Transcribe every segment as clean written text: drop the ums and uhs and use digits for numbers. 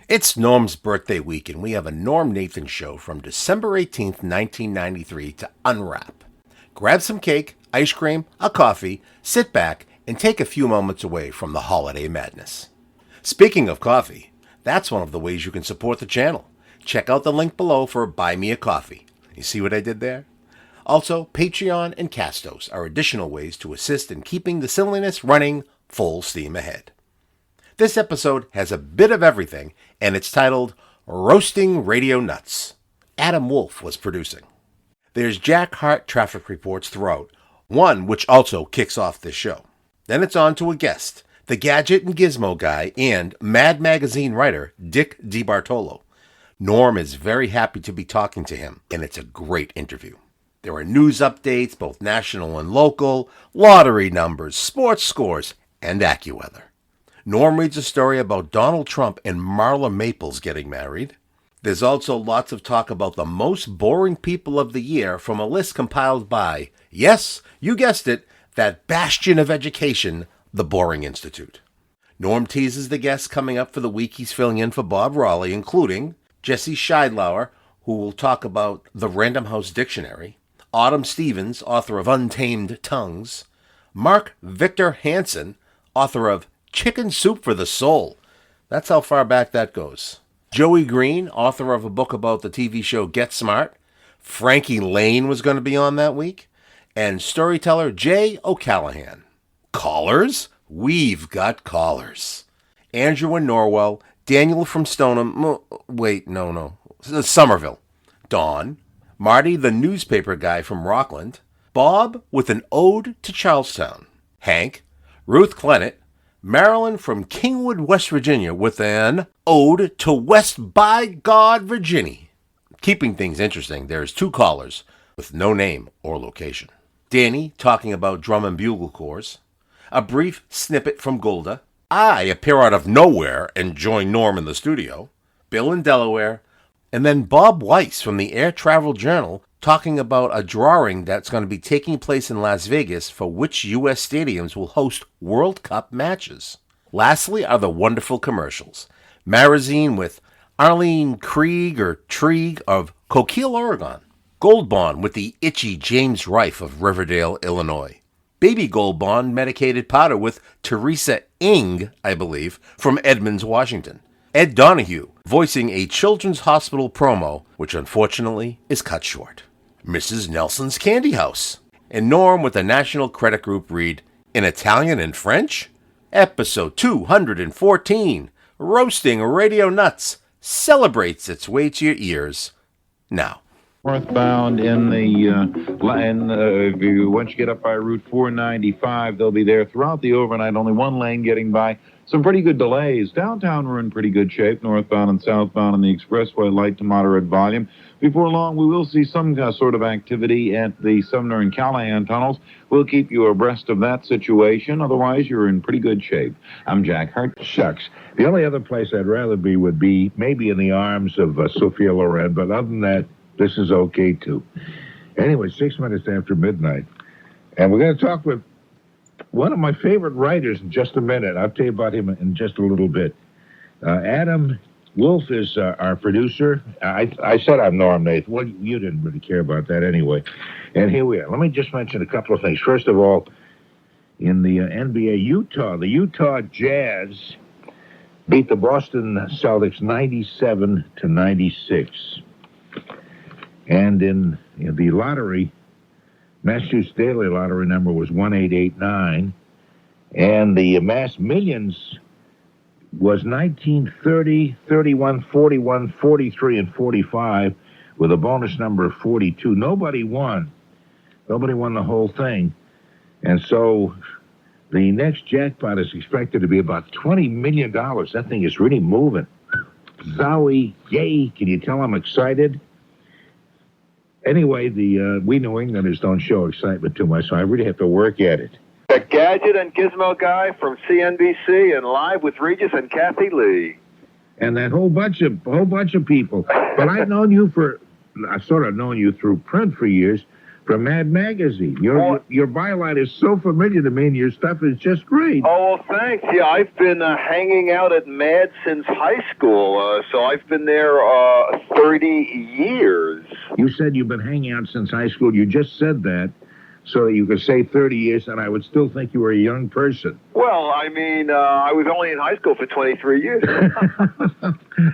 It's Norm's birthday week, and we have a Norm Nathan show from December 18th, 1993 to unwrap. Grab some cake, ice cream, a coffee, sit back, and take a few moments away from the holiday madness. Speaking of coffee, that's one of the ways you can support the channel. Check out the link below for Buy Me a Coffee. You see what I did there? Also, Patreon and Castos are additional ways to assist in keeping the Silliness running full steam ahead. This episode has a bit of everything, and it's titled Roasting Radio Nuts. Adam Wolf was producing. There's Jack Harte traffic reports throughout, one which also kicks off this show. Then it's on to a guest, the Gadget and Gizmo guy and Mad Magazine writer Dick DeBartolo. Norm is very happy to be talking to him, and it's a great interview. There are news updates, both national and local, lottery numbers, sports scores, and Accuweather. Norm reads a story about Donald Trump and Marla Maples getting married. There's also lots of talk about the most boring people of the year from a list compiled by, yes, you guessed it, that bastion of education, the Boring Institute. Norm teases the guests coming up for the week he's filling in for Bob Raleigh, including Jesse Scheidlauer, who will talk about the Random House Dictionary, Autumn Stevens, author of Untamed Tongues, Mark Victor Hansen, author of Chicken Soup for the Soul. That's how far back that goes. Joey Green, author of a book about the TV show Get Smart. Frankie Lane was going to be on that week. And storyteller Jay O'Callahan. Callers? We've got callers. Andrew in Norwell, Daniel from Stoneham, Somerville. Dawn. Marty, the newspaper guy from Rockland. Bob with an ode to Charlestown. Hank. Ruth Clennett. Marilyn from Kingwood, West Virginia, with an ode to West by God, Virginia. Keeping things interesting, there's two callers with no name or location. Danny talking about drum and bugle corps. A brief snippet from Golda. I appear out of nowhere and join Norm in the studio. Bill in Delaware. And then Bob Weiss from the Air Travel Journal talking about a drawing that's going to be taking place in Las Vegas for which U.S. stadiums will host World Cup matches. Lastly are the wonderful commercials. Marazine with Arlene Krieg of Coquille, Oregon. Gold Bond with the itchy James Rife of Riverdale, Illinois. Baby Gold Bond medicated powder with Teresa Ing, I believe, from Edmonds, Washington. Ed Donahue voicing a children's hospital promo, which unfortunately is cut short. Mrs. Nelson's Candy House. And Norm with the National Credit Group read, in Italian and French? Episode 214, Roasting Radio Nuts, celebrates its way to your ears. Now. Northbound in the line, once you get up by Route 495, they'll be there throughout the overnight. Only one lane getting by. Some pretty good delays. Downtown, we're in pretty good shape. Northbound and southbound on the expressway, light to moderate volume. Before long, we will see some sort of activity at the Sumner and Callahan tunnels. We'll keep you abreast of that situation. Otherwise, you're in pretty good shape. I'm Jack Harte. Shucks. The only other place I'd rather be would be maybe in the arms of Sophia Loren, but other than that, this is okay, too. Anyway, 6 minutes after midnight, and we're going to talk with one of my favorite writers in just a minute. I'll tell you about him in just a little bit. Adam Wolf is our producer. I said I'm Norm Nathan. Well, you didn't really care about that anyway. And here we are. Let me just mention a couple of things. First of all, in the NBA, the Utah Jazz beat the Boston Celtics 97-96. And in the lottery, Massachusetts Daily Lottery number was 1889, and the Mass Millions was 19, 30, 31, 41, 43, and 45, with a bonus number of 42. Nobody won. Nobody won the whole thing. And so the next jackpot is expected to be about $20 million. That thing is really moving. Zowie, yay. Can you tell I'm excited? Anyway, we New Englanders don't show excitement too much, so I really have to work at it. The Gadget and Gizmo guy from CNBC and Live with Regis and Kathy Lee. And that whole bunch of people. But I've sort of known you through print for years, from Mad Magazine. Your byline is so familiar to me, and your stuff is just great. Oh, well, thanks. Yeah, I've been hanging out at Mad since high school, so I've been there 30 years. You said you've been hanging out since high school. You just said that so that you could say 30 years, and I would still think you were a young person. Well, I mean, I was only in high school for 23 years.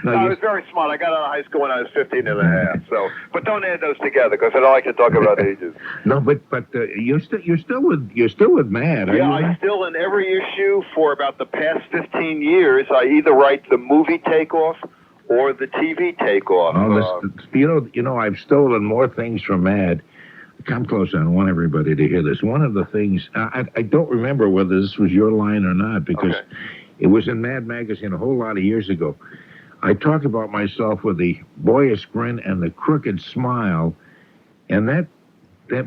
No, I was very smart. I got out of high school when I was 15 and a half. So, but don't add those together because I don't like to talk about ages. No, but you're still with Mad. Yeah, I'm still in every issue for about the past 15 years. I either write the movie takeoff or the TV takeoff. You know, I've stolen more things from Mad. Come close, I want everybody to hear this. One of the things, I don't remember whether this was your line or not, because it was in Mad Magazine a whole lot of years ago. I talked about myself with the boyish grin and the crooked smile, and that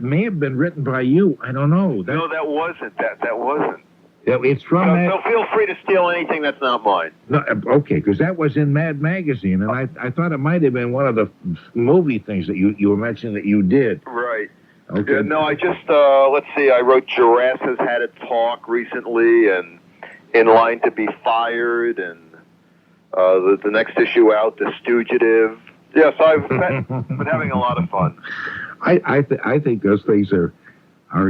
may have been written by you. I don't know. No, that wasn't. That wasn't. It's from So feel free to steal anything that's not mine. No, okay, because that was in Mad Magazine, and I thought it might have been one of the movie things that you were mentioning that you did. Right. Okay. Yeah, no, I just, let's see, I wrote Giraffes Had a Talk recently, and In Line to Be Fired, and the next issue out, The Stoogative. Yes, I've been having a lot of fun. I think those things are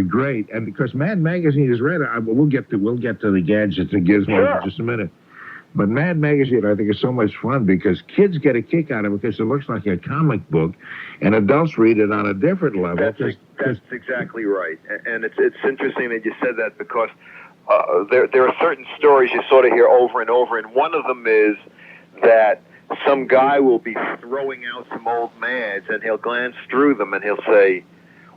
great, and because Mad Magazine is read, we'll get to the Gadgets and Gizmo in just a minute. But Mad Magazine, I think, is so much fun because kids get a kick out of it because it looks like a comic book, and adults read it on a different level. That's exactly right, and it's interesting that you said that because there are certain stories you sort of hear over and over, and one of them is that some guy will be throwing out some old Mads, and he'll glance through them, and he'll say,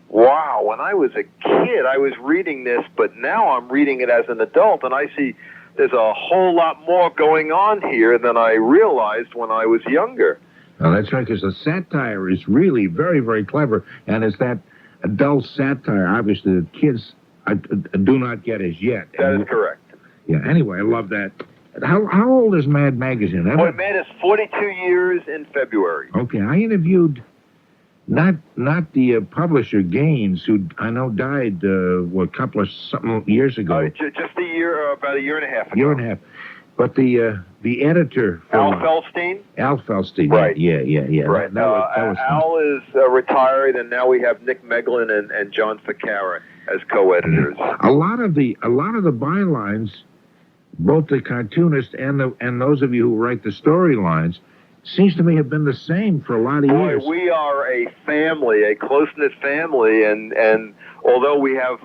wow, when I was a kid, I was reading this, but now I'm reading it as an adult, and I see there's a whole lot more going on here than I realized when I was younger. Well, that's right, because the satire is really very, very clever, and it's that adult satire, obviously, that kids do not get as yet. That is correct. Yeah, anyway, I love that. How old is Mad Magazine? Well, Mad is 42 years in February. Okay, I interviewed not the publisher Gaines, who I know died a couple of something years ago. Just a year, about a year and a half ago. Year and a half. But the editor, Al Feldstein. Al Feldstein. Right. Yeah. Right. That was Al is retired, and now we have Nick Meglin and John Ficarra as co-editors. A lot of the bylines, both the cartoonists and those of you who write the storylines, seems to me have been the same for a lot of years. Boy, we are a family, a close-knit family, and although we have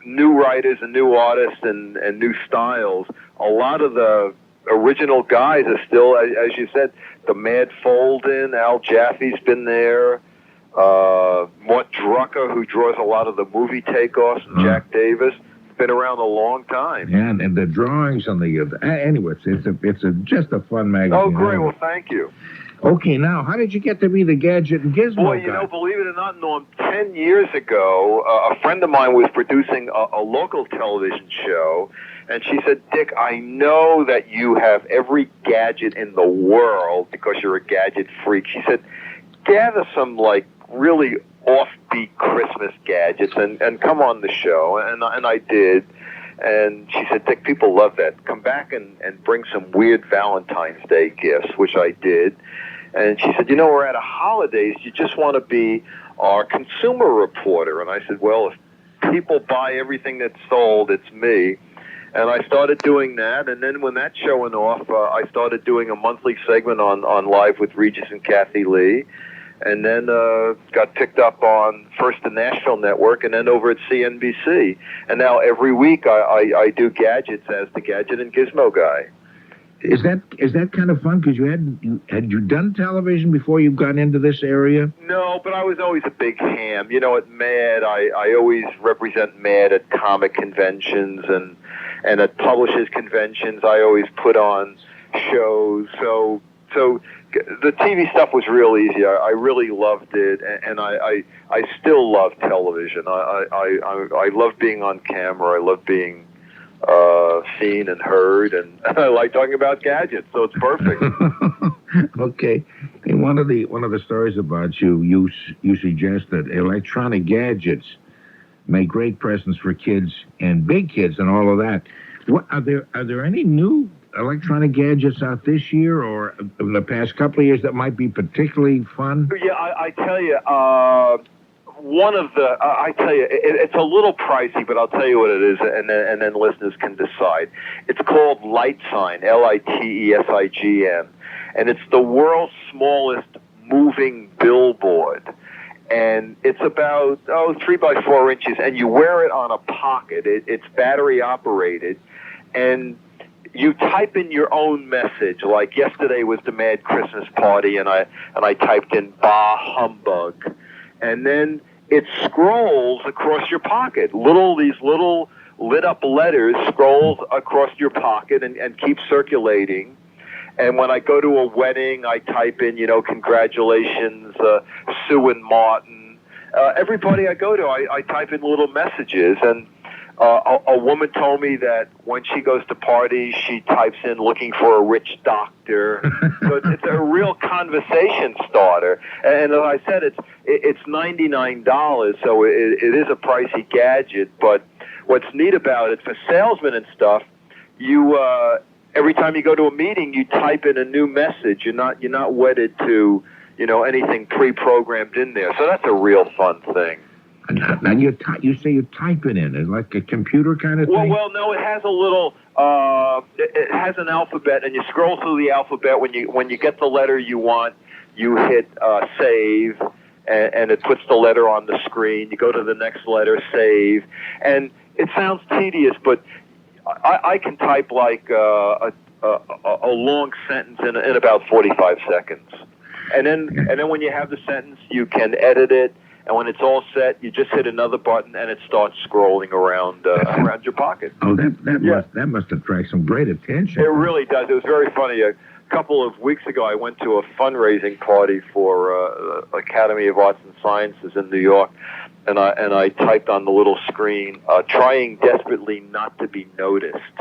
new writers and new artists and new styles, a lot of the original guys are still, as you said, the Mad Folden, Al Jaffe's been there, Mort Drucker, who draws a lot of the movie takeoffs, and Jack Davis. Been around a long time. Yeah, and the drawings on the anyway, it's just a fun magazine. Oh, great! Well, thank you. Okay, now how did you get to be the Gadget and Gizmo Boy, you know, believe it or not, Norm, 10 years ago, a friend of mine was producing a local television show, and she said, "Dick, I know that you have every gadget in the world because you're a gadget freak." She said, "Gather some really offbeat Christmas gadgets and come on the show," and I did. And she said, "Dick, people love that. Come back and bring some weird Valentine's Day gifts," which I did. And she said, "You know, we're at a holidays. You just want to be our consumer reporter." And I said, "Well, if people buy everything that's sold, it's me." And I started doing that. And then when that show went off, I started doing a monthly segment on Live with Regis and Kathy Lee. And then got picked up on first the Nashville Network and then over at CNBC. And now every week I do Gadgets as the Gadget and Gizmo guy. Is that kind of fun? Because had you done television before you got into this area? No, but I was always a big ham. You know, at Mad, I always represent Mad at comic conventions and at publishers conventions. I always put on shows. So the TV stuff was real easy. I really loved it, and I still love television. I love being on camera. I love being seen and heard, and I like talking about gadgets, so it's perfect. Okay. In one of the stories about you suggest that electronic gadgets make great presents for kids and big kids and all of that. What are there any new electronic gadgets out this year or in the past couple of years that might be particularly fun? Yeah, I tell you, one of the, it's a little pricey, but I'll tell you what it is, and then listeners can decide. It's called LightSign, LITESIGN, and it's the world's smallest moving billboard. And it's about 3 by 4 inches, and you wear it on a pocket. It's battery operated, and you type in your own message. Like yesterday was the Mad Christmas Party, and I typed in "Bah Humbug," and then it scrolls across your pocket. These little lit up letters scrolls across your pocket and keep circulating. And when I go to a wedding, I type in, congratulations, Sue and Martin. Everybody I go to, I type in little messages. And a woman told me that when she goes to parties, she types in looking for a rich doctor. So it's a real conversation starter. And as I said, it's $99, so it is a pricey gadget. But what's neat about it, for salesmen and stuff, you every time you go to a meeting, you type in a new message. You're not wedded to anything pre-programmed in there. So that's a real fun thing. And you say you type it in. It's like a computer kind of thing? Well, no, it has a little, it has an alphabet, and you scroll through the alphabet. When you get the letter you want, you hit save, and it puts the letter on the screen. You go to the next letter, save. And it sounds tedious, but I can type like a long sentence in about 45 seconds. And then when you have the sentence, you can edit it. And when it's all set, you just hit another button, and it starts scrolling around your pocket. Oh, that must attract some great attention. It really does. It was very funny. A couple of weeks ago, I went to a fundraising party for Academy of Arts and Sciences in New York, and I typed on the little screen, trying desperately not to be noticed.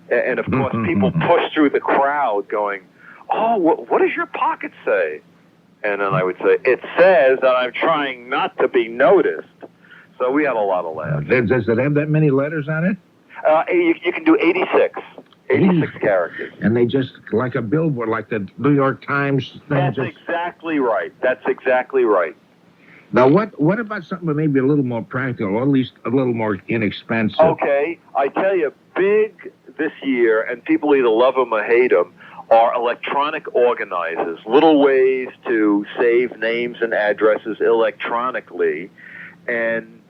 And of course, people pushed through the crowd going, "Oh, what does your pocket say?" And then I would say, "It says that I'm trying not to be noticed." So we had a lot of laughs. Does it have that many letters on it? You can do 86 characters. And they just, like a billboard, like the New York Times thing? That's exactly right. That's exactly right. Now, what about something maybe a little more practical, or at least a little more inexpensive? Okay, I tell you, big this year, and people either love them or hate them, are electronic organizers, little ways to save names and addresses electronically. And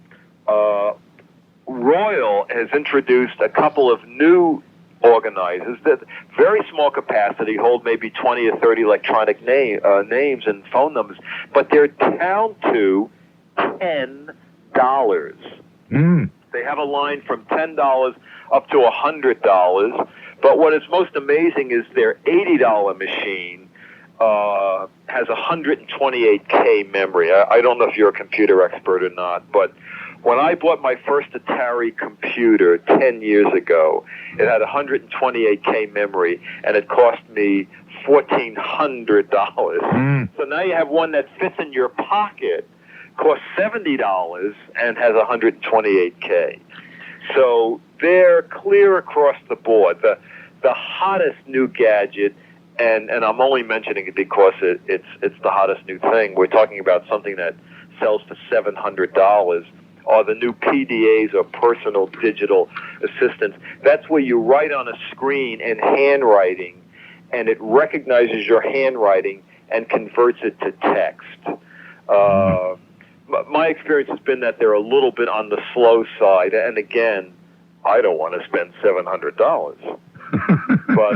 Royal has introduced a couple of new organizers that very small capacity, hold maybe 20 or 30 electronic names and phone numbers, but they're down to $10. They have a line from $10 up to $100. But what is most amazing is their $80 machine has 128K memory. I don't know if you're a computer expert or not, but when I bought my first Atari computer 10 years ago, it had 128K memory, and it cost me $1,400. So now you have one that fits in your pocket, costs $70, and has 128K. So they're clear across the board. The hottest new gadget, and I'm only mentioning it because it's the hottest new thing. We're talking about something that sells for $700, are the new PDAs, or personal digital assistants. That's where you write on a screen in handwriting, and it recognizes your handwriting and converts it to text. My experience has been that they're a little bit on the slow side, and again, I don't want to spend $700. But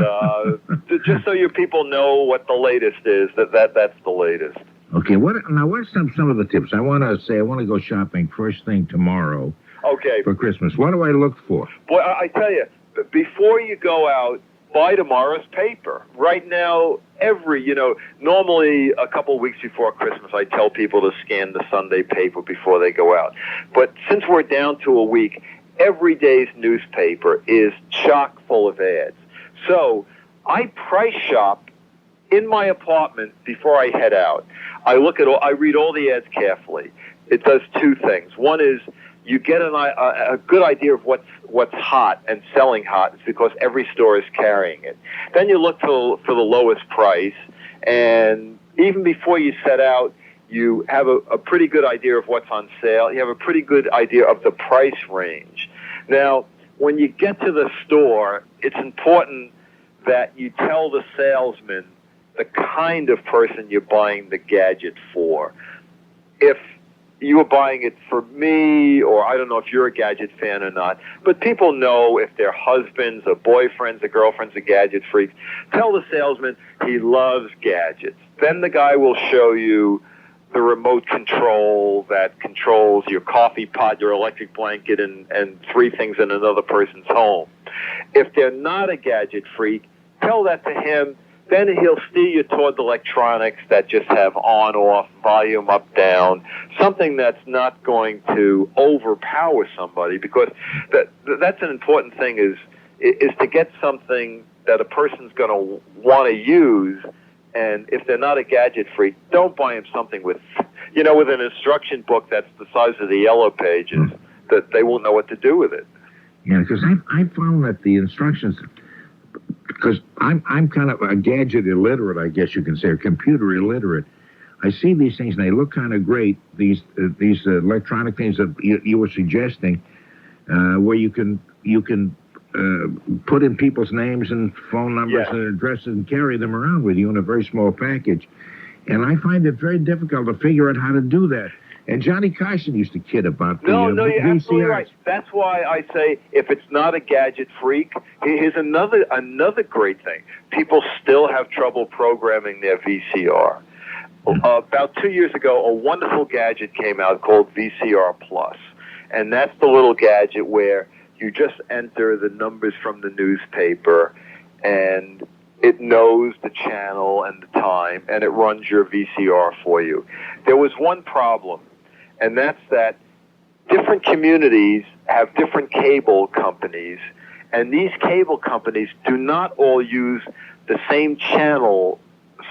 just so you people know what the latest is, that's the latest. Okay, what's some of the tips? I want to go shopping first thing tomorrow. Okay. For Christmas. What do I look for? Boy, I tell you, before you go out, buy tomorrow's paper. Right now, normally a couple of weeks before Christmas, I tell people to scan the Sunday paper before they go out. But since we're down to a week, every day's newspaper is chock full of ads. So I price shop in my apartment, before I head out, I read all the ads carefully. It does two things. One is you get a good idea of what's hot and selling hot. It's because every store is carrying it. Then you look for the lowest price, and even before you set out, you have a pretty good idea of what's on sale. You have a pretty good idea of the price range. Now, when you get to the store, it's important that you tell the salesman the kind of person you're buying the gadget for. If you were buying it for me, or I don't know if you're a Gadget fan or not, but people know if their husbands or boyfriends or girlfriends are Gadget freaks. Tell the salesman he loves gadgets. Then the guy will show you the remote control that controls your coffee pot, your electric blanket, and three things in another person's home. If they're not a gadget freak, tell that to him. Then he'll steer you toward the electronics that just have on, off, volume up, down, something that's not going to overpower somebody, because that's an important thing is to get something that a person's going to want to use. And if they're not a gadget freak, don't buy them something with an instruction book that's the size of the yellow pages, that they won't know what to do with it. Yeah, because I found that the instructions, because I'm kind of a gadget illiterate, I guess you can say, or computer illiterate. I see these things and they look kind of great. These electronic things that you were suggesting, where you can put in people's names and phone numbers and addresses and carry them around with you in a very small package. And I find it very difficult to figure out how to do that. And Johnny Carson used to kid about the No, you're VCRs. absolutely right. That's why I say if it's not a gadget freak, here's another great thing. People still have trouble programming their VCR. About 2 years ago, a wonderful gadget came out called VCR Plus. And that's the little gadget where you just enter the numbers from the newspaper, and it knows the channel and the time, and it runs your VCR for you. There was one problem, and that's that different communities have different cable companies, and these cable companies do not all use the same channel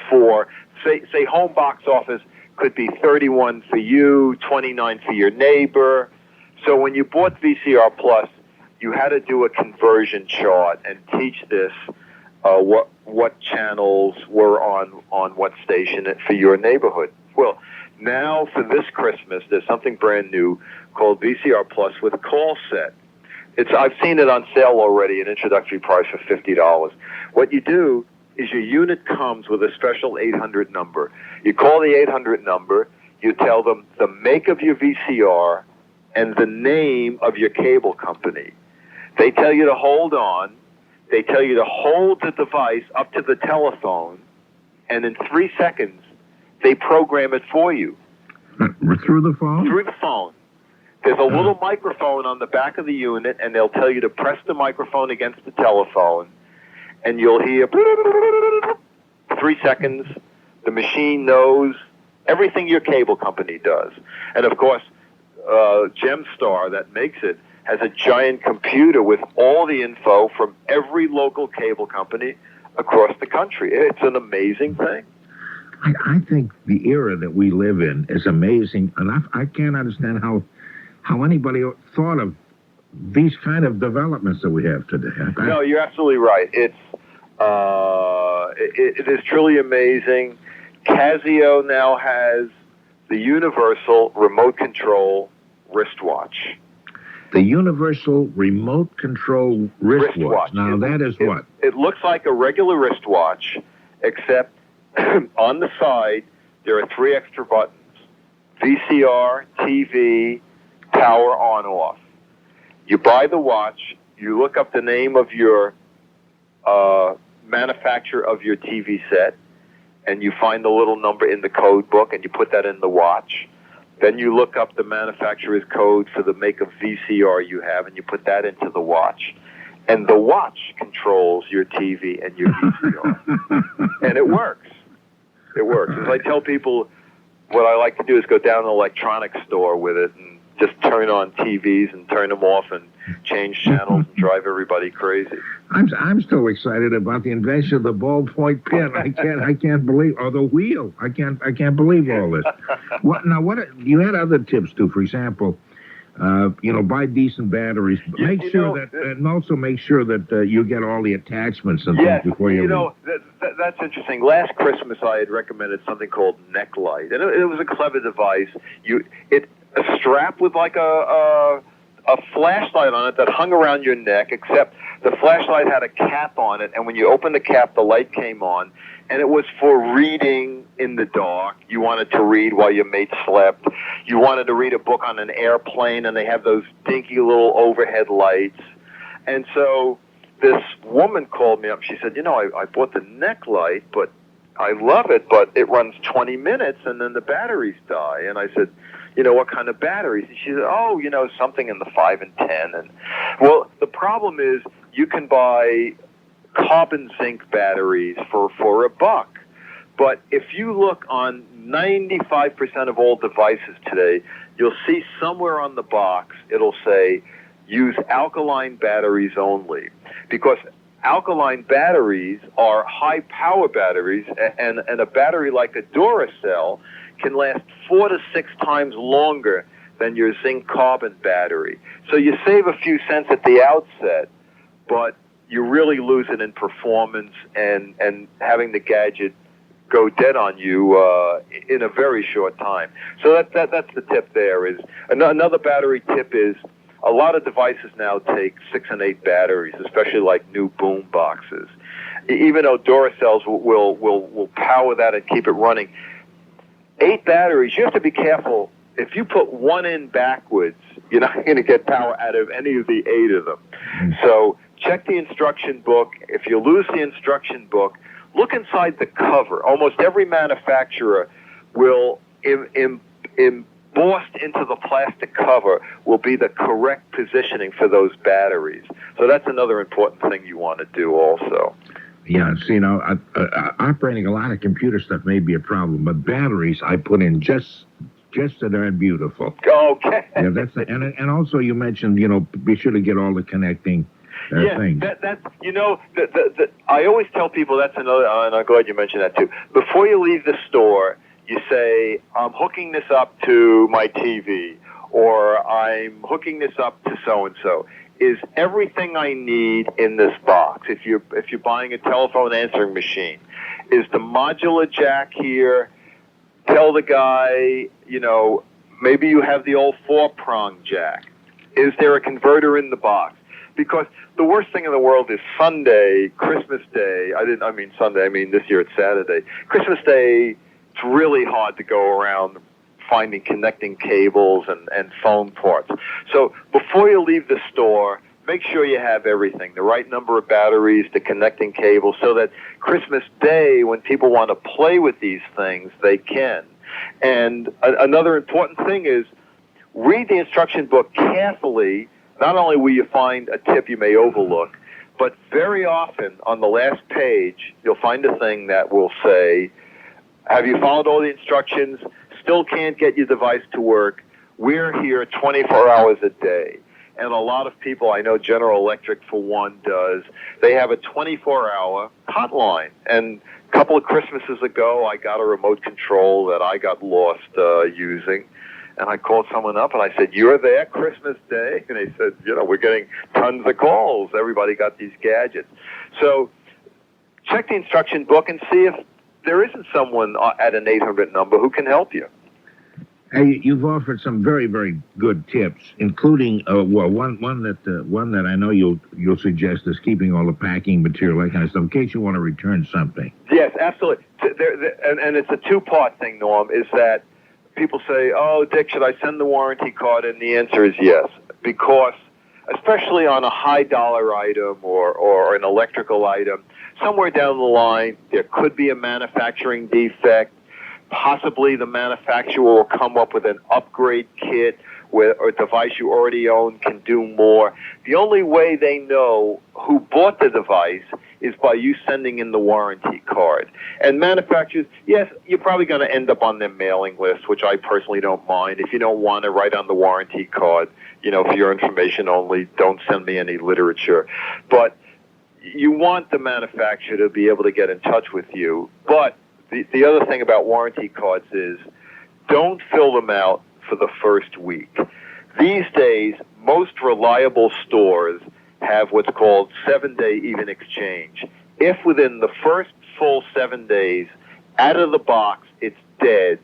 for, say home box office could be 31 for you, 29 for your neighbor. So when you bought VCR Plus, you had to do a conversion chart and teach this what channels were on what station for your neighborhood. Well, now for this Christmas, there's something brand new called VCR Plus with Call Set. I've seen it on sale already, an introductory price for $50. What you do is your unit comes with a special 800 number. You call the 800 number, you tell them the make of your VCR and the name of your cable company. They tell you to hold on. They tell you to hold the device up to the telephone, and in 3 seconds, they program it for you. Through the phone? Through the phone. There's a little microphone on the back of the unit, and they'll tell you to press the microphone against the telephone, and you'll hear 3 seconds. The machine knows everything your cable company does. And, of course, Gemstar, that makes it, has a giant computer with all the info from every local cable company across the country. It's an amazing thing. I think the era that we live in is amazing, and I can't understand how anybody thought of these kind of developments that we have today. No, you're absolutely right. It is truly amazing. Casio now has the universal remote control wristwatch. The universal remote control wristwatch. Now, that is what? It looks like a regular wristwatch, except on the side, there are 3 extra buttons. VCR, TV, power on, off. You buy the watch, you look up the name of your manufacturer of your TV set, and you find the little number in the code book, and you put that in the watch. Then you look up the manufacturer's code for the make of VCR you have, and you put that into the watch. And the watch controls your TV and your VCR. And it works. It works. As I tell people, what I like to do is go down to an electronics store with it and just turn on TVs and turn them off and change channels and drive everybody crazy. I'm still excited about the invention of the ballpoint pen. I can't believe, or the wheel. I can't believe all this. What you had other tips too? For example, buy decent batteries. Make sure and also make sure that you get all the attachments and things before you. That's interesting. Last Christmas, I had recommended something called Neck Light, and it was a clever device. A strap with like a flashlight on it that hung around your neck, except the flashlight had a cap on it, and when you opened the cap, the light came on, and it was for reading in the dark. You wanted to read while your mate slept. You wanted to read a book on an airplane, and they have those dinky little overhead lights. And so this woman called me up. She said, I bought the Neck Light, but I love it, but it runs 20 minutes, and then the batteries die. And I said, what kind of batteries? And she said, something in the 5 and 10. And well, the problem is you can buy carbon zinc batteries for $1. But if you look on 95% of all devices today, you'll see somewhere on the box, it'll say, use alkaline batteries only. Because alkaline batteries are high-power batteries, and a battery like a Duracell can last 4 to 6 times longer than your zinc carbon battery. So you save a few cents at the outset, but you really lose it in performance and having the gadget go dead on you in a very short time. So that's the tip there. Is another battery tip is a lot of devices now take 6 and 8 batteries, especially like new boom boxes. Even though Duracells will power that and keep it running, 8 batteries, you have to be careful. If you put one in backwards, you're not going to get power out of any of the 8 of them. So check the instruction book. If you lose the instruction book, look inside the cover. Almost every manufacturer will embossed into the plastic cover will be the correct positioning for those batteries. So that's another important thing you want to do also. Yeah, see, operating a lot of computer stuff may be a problem, but batteries I put in just so they're beautiful. Okay. Yeah, and also you mentioned, be sure to get all the connecting things. I always tell people that's another, and I'm glad you mentioned that too. Before you leave the store, you say, I'm hooking this up to my TV, or I'm hooking this up to so-and-so. Is everything I need in this box? If you're buying a telephone answering machine, is the modular jack here? Tell the guy, maybe you have the old 4-prong jack. Is there a converter in the box? Because the worst thing in the world is Sunday, Christmas Day. This year it's Saturday. Christmas Day, it's really hard to go around finding connecting cables and phone parts. So before you leave the store, make sure you have everything, the right number of batteries, the connecting cables, so that Christmas Day, when people want to play with these things, they can. And another important thing is read the instruction book carefully. Not only will you find a tip you may overlook, but very often on the last page, you'll find a thing that will say, have you followed all the instructions? Still can't get your device to work? We're here 24 hours a day. And a lot of people, I know General Electric for one does, they have a 24-hour hotline. And a couple of Christmases ago, I got a remote control that I got lost using. And I called someone up and I said, you're there Christmas Day? And they said, we're getting tons of calls. Everybody got these gadgets. So check the instruction book and see if there isn't someone at an 800 number who can help you. Hey, you've offered some very, very good tips, including one that I know you'll suggest is keeping all the packing material, that kind of stuff, in case you want to return something. Yes, absolutely. And it's a 2-part thing, Norm, is that people say, oh, Dick, should I send the warranty card? And the answer is yes, because especially on a high-dollar item or an electrical item, somewhere down the line, there could be a manufacturing defect. Possibly the manufacturer will come up with an upgrade kit where a device you already own can do more. The only way they know who bought the device is by you sending in the warranty card. And manufacturers, yes, you're probably going to end up on their mailing list, which I personally don't mind. If you don't want to write on the warranty card, for your information only, don't send me any literature. But you want the manufacturer to be able to get in touch with you. But the other thing about warranty cards is don't fill them out for the first week. These days, most reliable stores have what's called 7-day even exchange. If within the first full 7 days, out of the box, it's dead,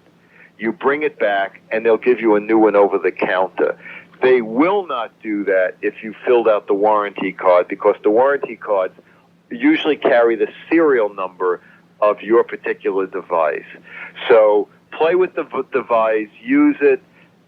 you bring it back and they'll give you a new one over the counter. They will not do that if you filled out the warranty card, because the warranty cards usually carry the serial number of your particular device. So play with the device, use it.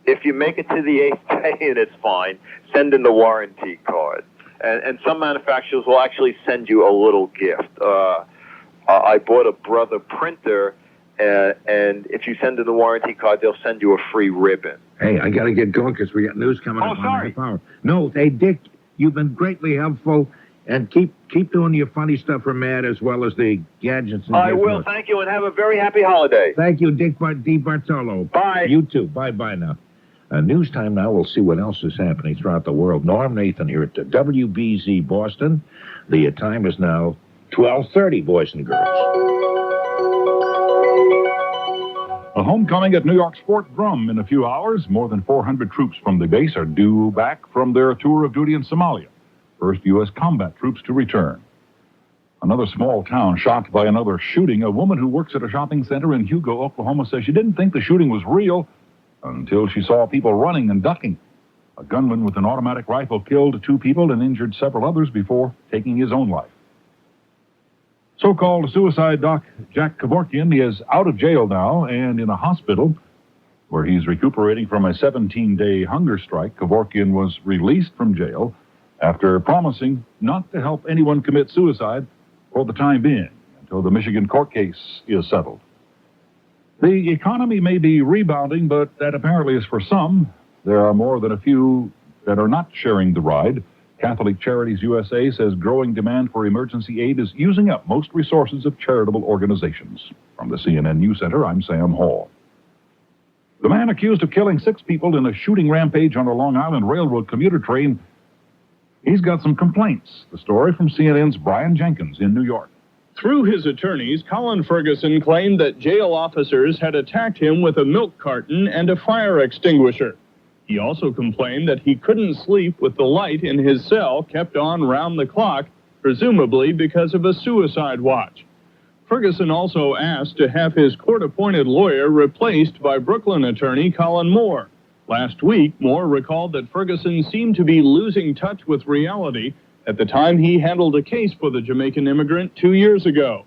If you make it to the 8th day and it's fine, send in the warranty card. And some manufacturers will actually send you a little gift. I bought a Brother printer, and if you send in the warranty card, they'll send you a free ribbon. Hey, I got to get going because we got news coming up on the half hour. No, hey, Dick, you've been greatly helpful. And keep doing your funny stuff for Matt as well as the gadgets. And I will. Thank you, and have a very happy holiday. Thank you, Dick DeBartolo. Bye. You too. Bye-bye now. News time now. We'll see what else is happening throughout the world. Norm Nathan here at WBZ Boston. The time is now 12:30, boys and girls. A homecoming at New York's Fort Drum in a few hours. More than 400 troops from the base are due back from their tour of duty in Somalia. First U.S. combat troops to return. Another small town shocked by another shooting. A woman who works at a shopping center in Hugo, Oklahoma, says she didn't think the shooting was real until she saw people running and ducking. A gunman with an automatic rifle killed 2 people and injured several others before taking his own life. So-called suicide doc Jack Kevorkian is out of jail now and in a hospital where he's recuperating from a 17-day hunger strike. Kevorkian was released from jail after promising not to help anyone commit suicide for the time being until the Michigan court case is settled. The economy may be rebounding, but that apparently is for some. There are more than a few that are not sharing the ride. Catholic Charities USA says growing demand for emergency aid is using up most resources of charitable organizations. From the CNN News Center, I'm Sam Hall. The man accused of killing 6 people in a shooting rampage on a Long Island Railroad commuter train, he's got some complaints. The story from CNN's Brian Jenkins in New York. Through his attorneys, Colin Ferguson claimed that jail officers had attacked him with a milk carton and a fire extinguisher. He also complained that he couldn't sleep with the light in his cell kept on round the clock, presumably because of a suicide watch. Ferguson also asked to have his court-appointed lawyer replaced by Brooklyn attorney Colin Moore. Last week, Moore recalled that Ferguson seemed to be losing touch with reality at the time he handled a case for the Jamaican immigrant 2 years ago.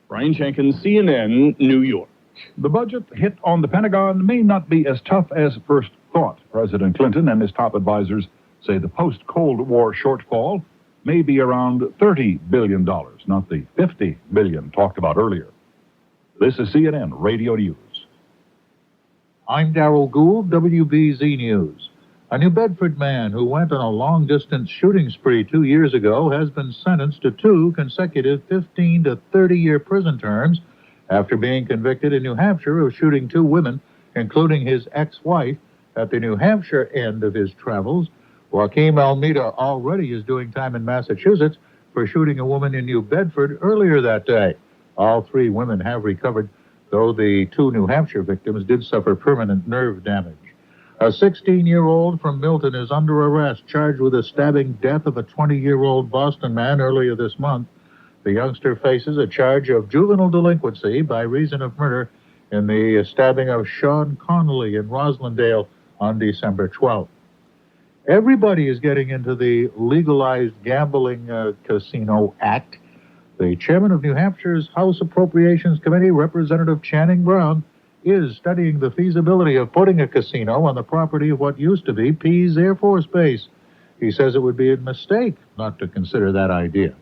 Brian Jenkins, CNN, New York. The budget hit on the Pentagon may not be as tough as first thought. President Clinton and his top advisors say the post-Cold War shortfall may be around $30 billion, not the $50 billion talked about earlier. This is CNN Radio News. I'm Darrell Gould, WBZ News. A New Bedford man who went on a long-distance shooting spree 2 years ago has been sentenced to 2 consecutive 15 to 30-year prison terms after being convicted in New Hampshire of shooting 2 women, including his ex-wife, at the New Hampshire end of his travels. Joaquim Almeida already is doing time in Massachusetts for shooting a woman in New Bedford earlier that day. All 3 women have recovered, though the 2 New Hampshire victims did suffer permanent nerve damage. A 16-year-old from Milton is under arrest, charged with the stabbing death of a 20-year-old Boston man earlier this month. The youngster faces a charge of juvenile delinquency by reason of murder in the stabbing of Sean Connolly in Roslindale on December 12th. Everybody is getting into the legalized gambling casino act. The chairman of New Hampshire's House Appropriations Committee, Representative Channing Brown, is studying the feasibility of putting a casino on the property of what used to be Pease Air Force Base. He says it would be a mistake not to consider that idea.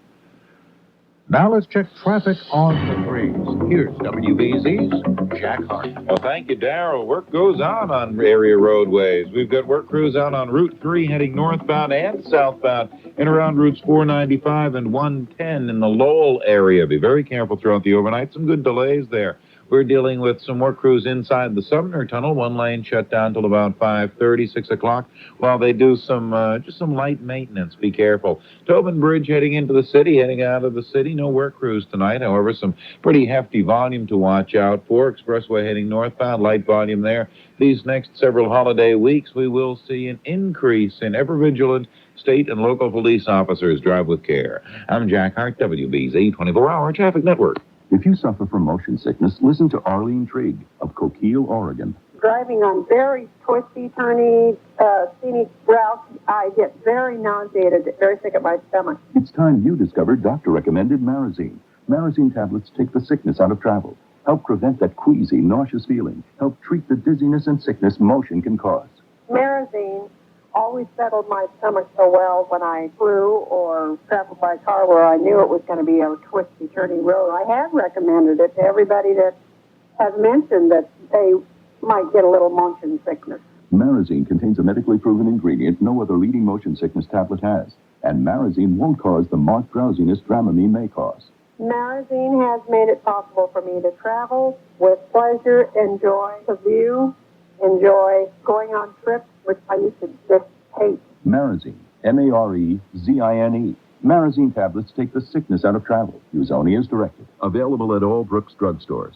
Now let's check traffic on the threes. Here's WBZ's Jack Harte. Well, thank you, Darrell. Work goes on area roadways. We've got work crews out on Route 3 heading northbound and southbound and around routes 495 and 110 in the Lowell area. Be very careful throughout the overnight. Some good delays there. We're dealing with some work crews inside the Sumner Tunnel. One lane shut down till about 5:30, 6 o'clock, while they do some just some light maintenance. Be careful. Tobin Bridge heading into the city, heading out of the city. No work crews tonight. However, some pretty hefty volume to watch out for. Expressway heading northbound, light volume there. These next several holiday weeks, we will see an increase in ever-vigilant state and local police officers. Drive with care. I'm Jack Harte, WBZ 24-Hour Traffic Network. If you suffer from motion sickness, listen to Arlene Trigg of Coquille, Oregon. Driving on very twisty, turny, scenic routes, I get very nauseated, very sick at my stomach. It's time you discovered doctor-recommended Marazine. Marazine tablets take the sickness out of travel, help prevent that queasy, nauseous feeling, help treat the dizziness and sickness motion can cause. Marazine always settled my stomach so well when I flew or traveled by car where I knew it was going to be a twisty, turny road. I have recommended it to everybody that has mentioned that they might get a little motion sickness. Marazine contains a medically proven ingredient no other leading motion sickness tablet has. And Marazine won't cause the marked drowsiness Dramamine may cause. Marazine has made it possible for me to travel with pleasure, enjoy the view, enjoy going on trips, which I used to just hate. Marazine, Marezine. Marazine tablets take the sickness out of travel. Use only as directed. Available at all Brooks drugstores.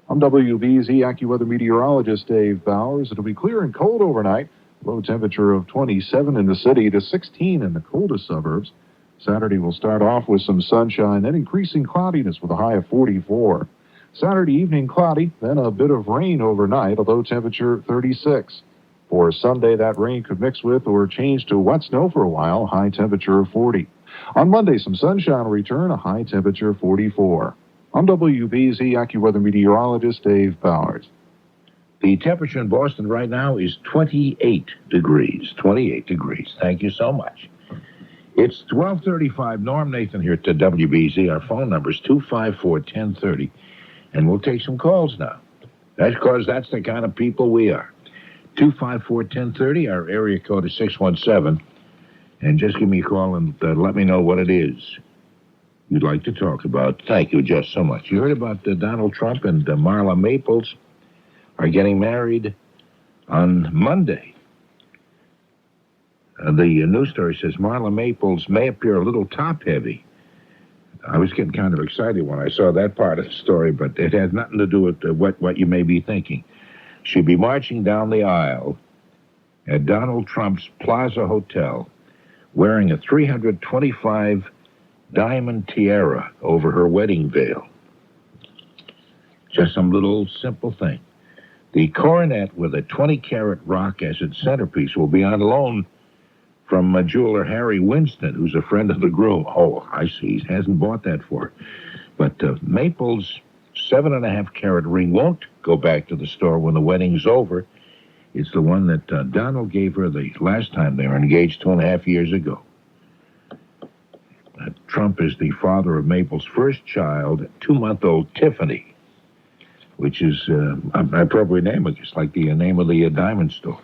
I'm WBZ Accuweather meteorologist Dave Bowers. It'll be clear and cold overnight. Low temperature of 27 in the city to 16 in the coldest suburbs. Saturday will start off with some sunshine, then increasing cloudiness with a high of 44. Saturday evening cloudy, then a bit of rain overnight, a low temperature 36. For Sunday, that rain could mix with or change to wet snow for a while, high temperature of 40. On Monday, some sunshine will return, a high temperature 44. I'm WBZ Accuweather meteorologist Dave Bowers. The temperature in Boston right now is 28 degrees. 28 degrees. Thank you so much. It's 12:35. Norm Nathan here to WBZ. Our phone number is 254-1030. And we'll take some calls now. That's because that's the kind of people we are. 254-1030. Our area code is 617. And just give me a call and let me know what it is you'd like to talk about. Thank you just so much. You heard about Donald Trump and Marla Maples are getting married on Monday. The news story says Marla Maples may appear a little top-heavy. I was getting kind of excited when I saw that part of the story, but it has nothing to do with what you may be thinking. She'll be marching down the aisle at Donald Trump's Plaza Hotel wearing a 325 diamond tiara over her wedding veil. Just some little simple thing. The coronet with a 20-carat rock as its centerpiece will be on loan from jeweler Harry Winston, who's a friend of the groom. Oh, I see. He hasn't bought that for her. But Maple's 7.5-carat ring won't go back to the store when the wedding's over. It's the one that Donald gave her the last time they were engaged 2.5 years ago. Trump is the father of Maple's first child, 2-month-old Tiffany, which is an appropriate name. It's like the name of the diamond store.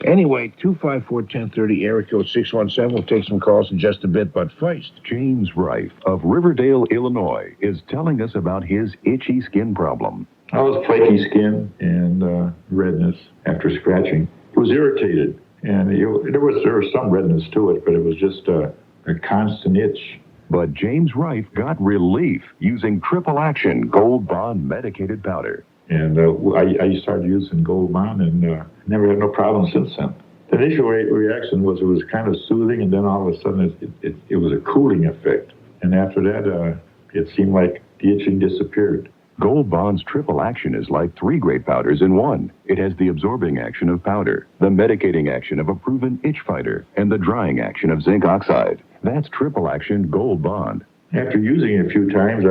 Anyway, 254-1030, area code 617. We'll take some calls in just a bit, but first, James Rife of Riverdale, Illinois, is telling us about his itchy skin problem. I was flaky skin and redness after scratching. It was irritated, and there was some redness to it, but it was just a constant itch. But James Rife got relief using Triple Action Gold Bond medicated powder. And I started using Gold Bond and never had no problem since then. The initial reaction was it was kind of soothing, and then all of a sudden it was a cooling effect. And after that, it seemed like the itching disappeared. Gold Bond's Triple Action is like 3 great powders in one. It has the absorbing action of powder, the medicating action of a proven itch fighter, and the drying action of zinc oxide. That's Triple Action Gold Bond. After using it a few times,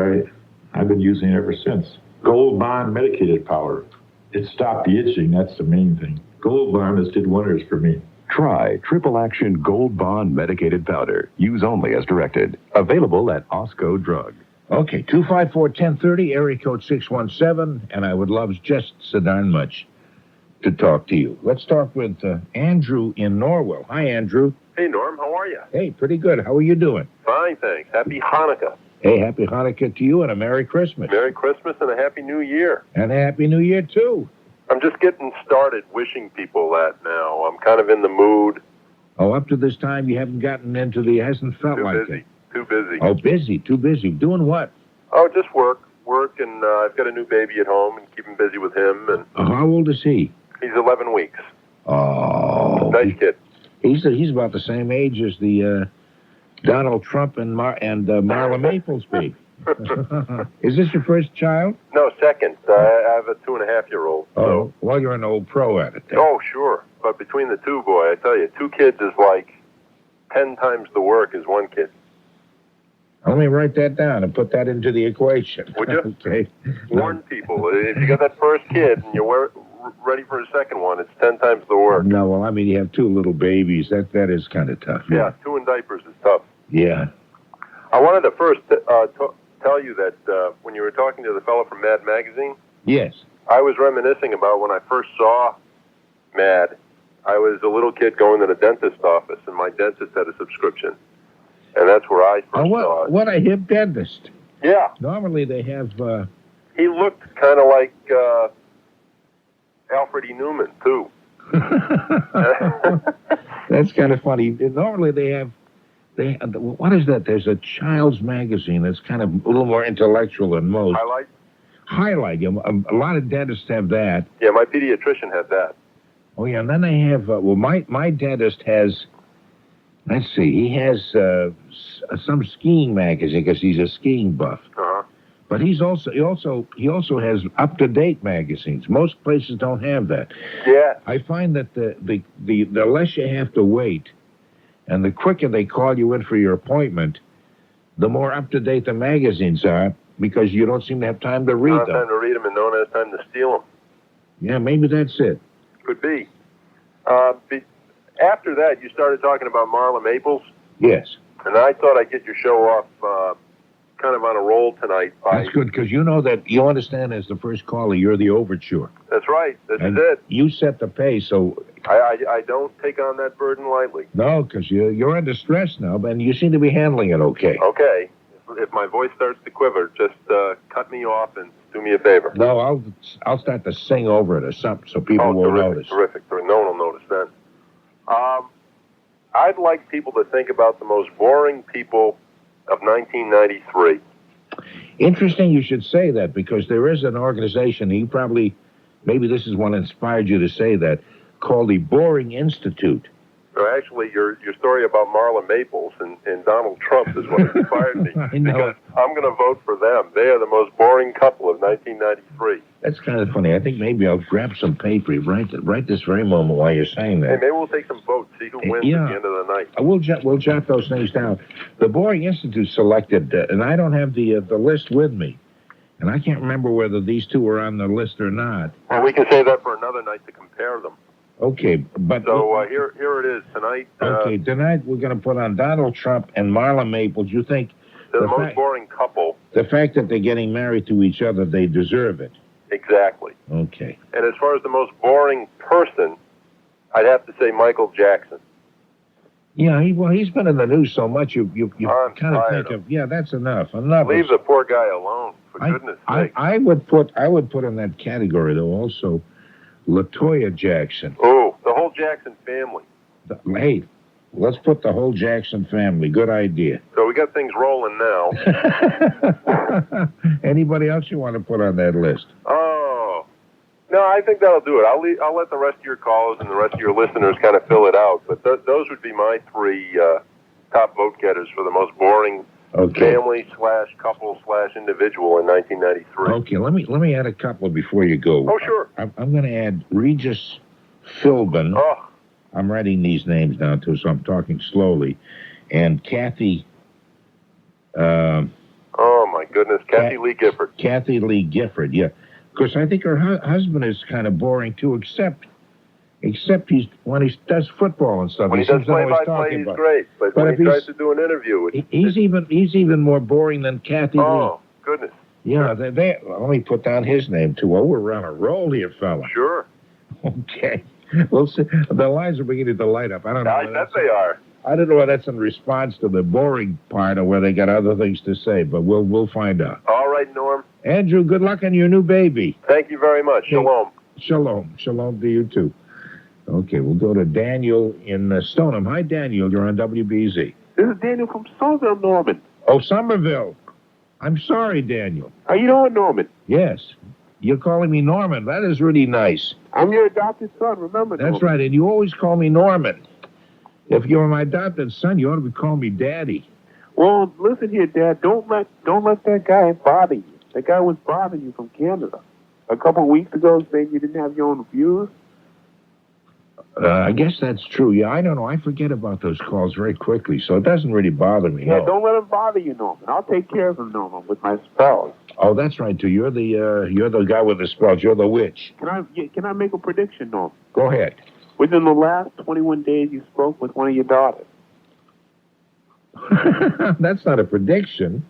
I've been using it ever since. Gold Bond medicated powder. It stopped the itching. That's the main thing. Gold Bond has did wonders for me. Try Triple Action Gold Bond Medicated Powder. Use only as directed. Available at Osco Drug. Okay, 254-1030, area code 617, and I would love just so darn much to talk to you. Let's talk with Andrew in Norwell. Hi, Andrew. Hey, Norm, how are you? Hey, pretty good. How are you doing? Fine, thanks. Happy Hanukkah. Hey, happy Hanukkah to you and a Merry Christmas. Merry Christmas and a Happy New Year. And a Happy New Year, too. I'm just getting started wishing people that now. I'm kind of in the mood. Oh, up to this time, you haven't gotten into the, it hasn't felt Too like busy. it. Too busy. Oh, busy, too busy. Doing what? Oh, just work, and I've got a new baby at home and keeping busy with him. And How old is he? he's 11 weeks. Oh. Nice kid. He's about the same age as the Donald Trump and Marla Maples baby. Is this your first child? No, second. I have a 2.5-year-old. Oh, well, you're an old pro at it then. Oh, sure. But between the two, boy, I tell you, 2 kids is like 10 times the work as 1 kid. Let me write that down and put that into the equation. Would you? Okay. Warn people. If you got that first kid and you're ready for a second one, it's 10 times the work. No, well, I mean, you have 2 little babies. That is kind of tough. Yeah, 2 in diapers is tough. Yeah. I wanted to first tell you that when you were talking to the fellow from Mad Magazine, Yes. I was reminiscing about when I first saw Mad. I was a little kid going to the dentist office, and my dentist had a subscription. And that's where I first saw it. What a hip dentist. Yeah. Normally they have... He looked kind of like Alfred E. Newman, too. That's kind of funny. Normally they have... what is that? There's a child's magazine that's kind of a little more intellectual than most. Highlight. Yeah, a lot of dentists have that. Yeah, my pediatrician had that. Oh, yeah, and then they have... my dentist has... Let's see. He has some skiing magazine because he's a skiing buff. Uh-huh. But he also has up-to-date magazines. Most places don't have that. Yeah. I find that the less you have to wait, and the quicker they call you in for your appointment, the more up-to-date the magazines are because you don't seem to have time to read them. Not time to read them, and no one has time to steal them. Yeah, maybe that's it. Could be. After that, you started talking about Marla Maples. Yes. And I thought I'd get your show off kind of on a roll tonight. That's good, because you know that, you understand as the first caller, you're the overture. That's right. This And is it. You set the pace, so... I don't take on that burden lightly. No, because you're under stress now, and you seem to be handling it okay. Okay. If my voice starts to quiver, just cut me off and do me a favor. No, I'll start to sing over it or something so people will notice. Terrific. No one will notice then. I'd like people to think about the most boring people of 1993. Interesting you should say that, because there is an organization, maybe this is what inspired you to say that, called the Boring Institute. So actually, your story about Marla Maples and Donald Trump is what inspired me. I know. Because I'm going to vote for them. They are the most boring couple of 1993. That's kind of funny. I think maybe I'll grab some paper right this very moment while you're saying that. Hey, maybe we'll take some votes, see who wins at the end of the night. We'll jot those things down. The Boring Institute selected, and I don't have the list with me, and I can't remember whether these 2 were on the list or not. Well, we can say that for another night to compare them. Okay, but... So here it is tonight. Okay, tonight we're going to put on Donald Trump and Marla Maples. You think... The most boring couple. The fact that they're getting married to each other, they deserve it. Exactly. Okay. And as far as the most boring person, I'd have to say Michael Jackson. Yeah, he's been in the news so much, you kind of think of... Yeah, that's enough. Leave the poor guy alone, for goodness sake. I would put in that category, though, also... LaToya Jackson. Oh, the whole Jackson family. Hey, let's put the whole Jackson family. Good idea. So we got things rolling now. Anybody else you want to put on that list? Oh, no, I think that'll do it. I'll let the rest of your callers and the rest of your listeners kind of fill it out. But those would be my 3 top vote getters for the most boring family/couple/individual in 1993. Okay, let me add a couple before you go. Oh, sure. I'm going to add Regis Philbin. Oh. I'm writing these names down, too, so I'm talking slowly. And Kathy... oh, my goodness. Kathy Lee Gifford. Kathy Lee Gifford, yeah. Because I think her husband is kind of boring, too, except Except when he does football and stuff. When he does play-by-play, he's great. But when he tries to do an interview, he's even more boring than Kathy Lee. Oh, goodness. Yeah, let me put down his name, too. Oh, we're on a roll here, fella. Sure. Okay. We'll see. The lines are beginning to light up. I don't know. I bet they are. I don't know whether that's in response to the boring part or whether they got other things to say, but we'll find out. All right, Norm. Andrew, good luck on your new baby. Thank you very much. Shalom. Shalom. Shalom to you, too. Okay, we'll go to Daniel in Stoneham. Hi, Daniel. You're on WBZ. This is Daniel from Somerville, Norman. Oh, Somerville. I'm sorry, Daniel. How you doing, Norman? Yes. You're calling me Norman. That is really nice. I'm your adopted son, remember, That's Norman? right, and you always call me Norman. If you were my adopted son, you ought to be calling me Daddy. Well, listen here, Dad. Don't let that guy bother you. That guy was bothering you from Canada. A couple of weeks ago saying you didn't have your own views. I guess that's true. Yeah, I don't know. I forget about those calls very quickly, so it doesn't really bother me. Yeah, no. don't let him bother you, Norman. I'll take care of him, Norman, with my spells. Oh, that's right, too. You're the guy with the spells. You're the witch. Can I make a prediction, Norman? Go ahead. Within the last 21 days, you spoke with one of your daughters. That's not a prediction.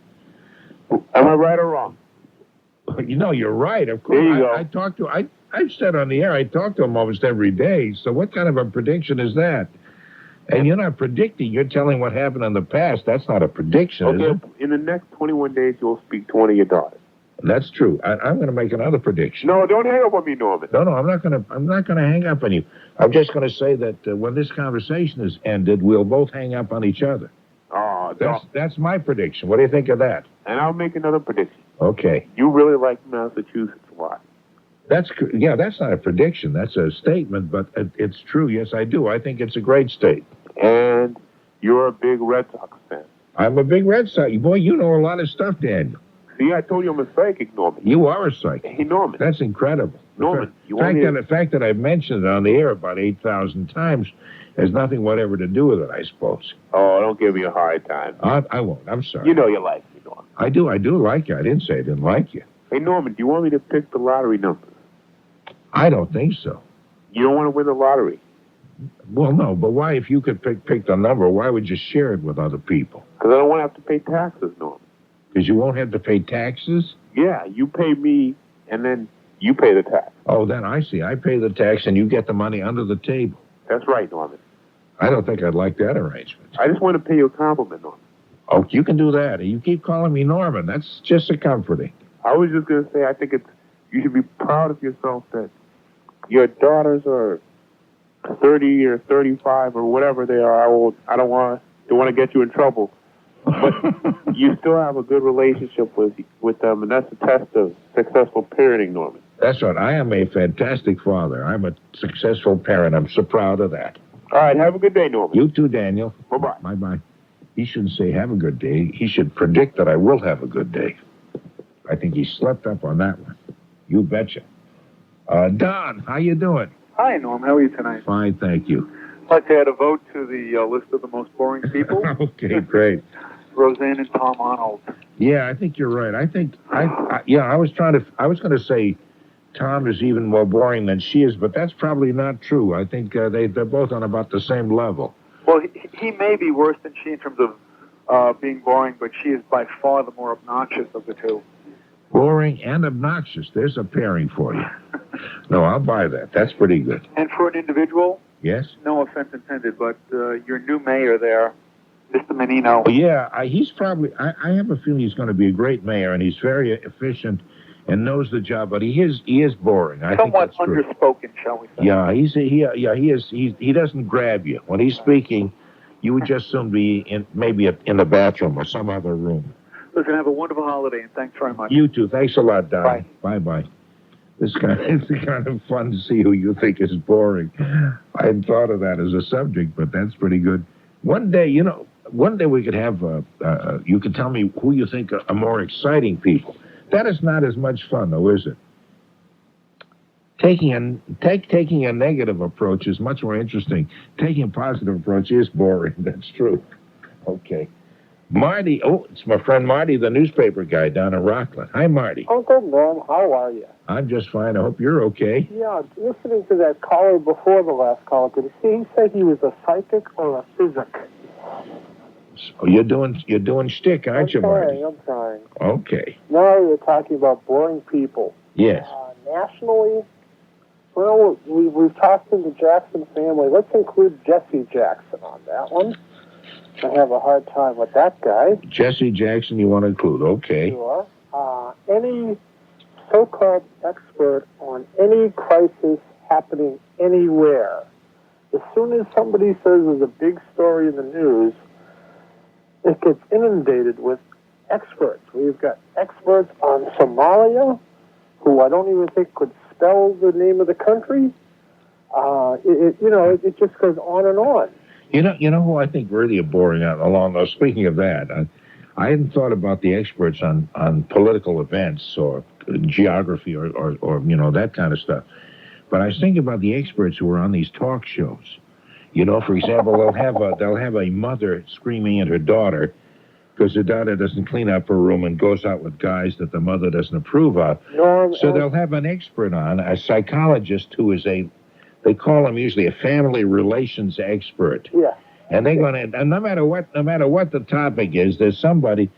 Am I right or wrong? You know, you're right. Of course. There you go. I talk to. I've said on the air, I talk to him almost every day. So what kind of a prediction is that? And you're not predicting. You're telling what happened in the past. That's not a prediction, is Okay, it? in the next 21 days, you'll speak to one of your daughters. That's true. I'm going to make another prediction. No, don't hang up on me, Norman. No, I'm not going to hang up on you. I'm just going to say that when this conversation is ended, we'll both hang up on each other. Oh, That's my prediction. What do you think of that? And I'll make another prediction. Okay. You really like Massachusetts a lot. That's not a prediction. That's a statement, but it's true. Yes, I do. I think it's a great state. And you're a big Red Sox fan. I'm a big Red Sox. Boy, you know a lot of stuff, Daniel. See, I told you I'm a psychic, Norman. You are a psychic. Hey, Norman. That's incredible. Norman, The fact that I've mentioned it on the air about 8,000 times has nothing whatever to do with it, I suppose. Oh, don't give me a hard time. I won't. I'm sorry. You know you like me, Norman. I do like you. I didn't say I didn't like you. Hey, Norman, do you want me to pick the lottery numbers? I don't think so. You don't want to win the lottery? Well, no, but why, if you could pick the number, why would you share it with other people? Because I don't want to have to pay taxes, Norman. Because you won't have to pay taxes? Yeah, you pay me, and then you pay the tax. Oh, then I see. I pay the tax, and you get the money under the table. That's right, Norman. I don't think I'd like that arrangement. I just want to pay you a compliment, Norman. Oh, you can do that. You keep calling me Norman. That's just a comforting. I was just going to say, I think you should be proud of yourself that your daughters are 30 or 35 or whatever they are. I don't want to get you in trouble. But you still have a good relationship with them, and that's a test of successful parenting, Norman. That's right. I am a fantastic father. I'm a successful parent. I'm so proud of that. All right, have a good day, Norman. You too, Daniel. Bye-bye. Bye-bye. He shouldn't say have a good day. He should predict that I will have a good day. I think he slept up on that one. You betcha. Don, how you doing? Hi, Norm. How are you tonight? Fine, thank you. I'd like to add a vote to the list of the most boring people. Okay, great. Roseanne and Tom Arnold. Yeah, I think you're right. I was going to say Tom is even more boring than she is, but that's probably not true. I think they're both on about the same level. Well, he may be worse than she in terms of being boring, but she is by far the more obnoxious of the two. Boring and obnoxious. There's a pairing for you. No, I'll buy that. That's pretty good. And for an individual, yes, no offense intended, but your new mayor there, Mr. Menino. Yeah, he's probably. I have a feeling he's going to be a great mayor, and he's very efficient and knows the job. But he is boring. Somewhat underspoken, shall we say? Yeah, he is. He doesn't grab you when he's speaking. You would just soon be maybe in the bathroom or some other room. Listen, have a wonderful holiday, and thanks very much. You too. Thanks a lot, Don. Bye. Bye-bye. It's kind of fun to see who you think is boring. I hadn't thought of that as a subject, but that's pretty good. One day we could have, you could tell me who you think are more exciting people. That is not as much fun, though, is it? Taking a negative approach is much more interesting. Taking a positive approach is boring. That's true. Okay. Marty. Oh, it's my friend Marty, the newspaper guy down in Rockland. Hi, Marty. Uncle Norm, how are you? I'm just fine. I hope you're okay. Yeah, listening to that caller before the last caller, did he say he was a psychic or a physic? So you're doing shtick, aren't you, Marty? I'm trying. Okay. Now you're talking about boring people. Yes. Nationally, well, we've talked in the Jackson family. Let's include Jesse Jackson on that one. I have a hard time with that guy. Jesse Jackson, you want to include? Okay. Sure. Any so-called expert on any crisis happening anywhere, as soon as somebody says there's a big story in the news, it gets inundated with experts. We've got experts on Somalia, who I don't even think could spell the name of the country. It just goes on and on. You know who I think really are boring along those. Speaking of that, I hadn't thought about the experts on political events or geography or that kind of stuff. But I was thinking about the experts who are on these talk shows. For example, they'll have a mother screaming at her daughter because the daughter doesn't clean up her room and goes out with guys that the mother doesn't approve of. So they'll have an expert on, a psychologist who is they call him usually a family relations expert. Yeah. And they're going to, and no matter what the topic is, there's somebody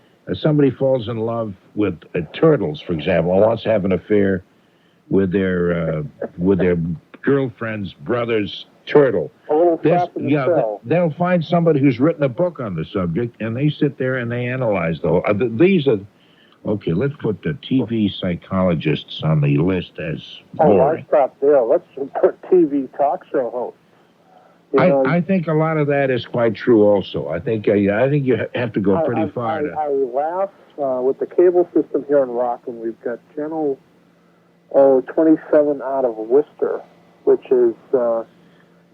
falls in love with turtles, for example, and wants to have an affair with their girlfriend's brother's turtle. They'll find somebody who's written a book on the subject, and they sit there and they analyze the whole. These are okay. Let's put the TV psychologists on the list as boring. I stopped there. Let's put TV talk show hosts. I think a lot of that is quite true. Also, I think you have to go pretty far. I laugh with the cable system here in Rockland. We've got channel 27 out of Worcester, which is.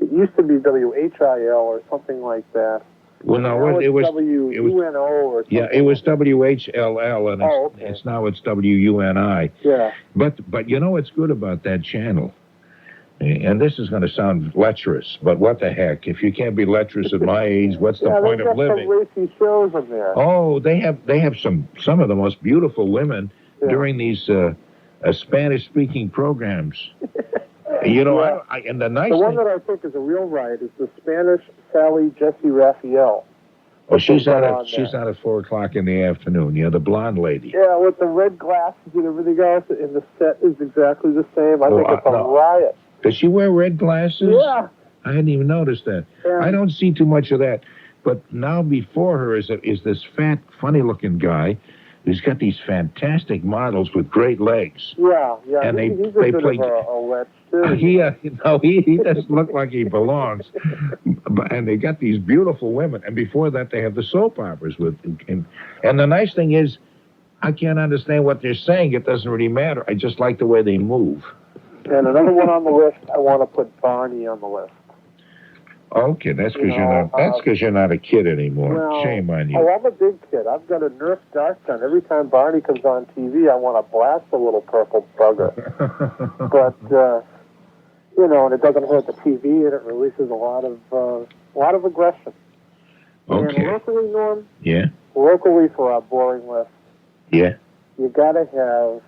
It used to be WHIL or something like that. Well, no, it was WUNO or something. Yeah, it was WHLL, and it's now it's WUNI. Yeah. But what's good about that channel, and this is going to sound lecherous, but what the heck? If you can't be lecherous at my age, what's the point of living? Some racy shows in there. Oh, they have some of the most beautiful women during these Spanish-speaking programs. And the nice one thing, that I think is a real riot is the Spanish Sally Jesse Raphael. Oh, she's on at 4:00 in the afternoon. Yeah, the blonde lady. Yeah, with the red glasses and everything else, and the set is exactly the same. I think it's a riot. Does she wear red glasses? Yeah. I hadn't even noticed that. I don't see too much of that. But now before her is this fat, funny-looking guy who's got these fantastic models with great legs. Yeah. And he's a they bit play. of a wet too. He doesn't look like he belongs. And they got these beautiful women. And before that, they have the soap operas with. And the nice thing is, I can't understand what they're saying. It doesn't really matter. I just like the way they move. And another one on the list, I want to put Barney on the list. Okay, that's because you're not a kid anymore. Well, shame on you. Oh, I'm a big kid. I've got a Nerf dart gun. Every time Barney comes on TV, I want to blast the little purple bugger. But and it doesn't hurt the TV, and it releases a lot of aggression. Okay. And locally, Norm. Yeah. Locally for our boring list. Yeah. You got to have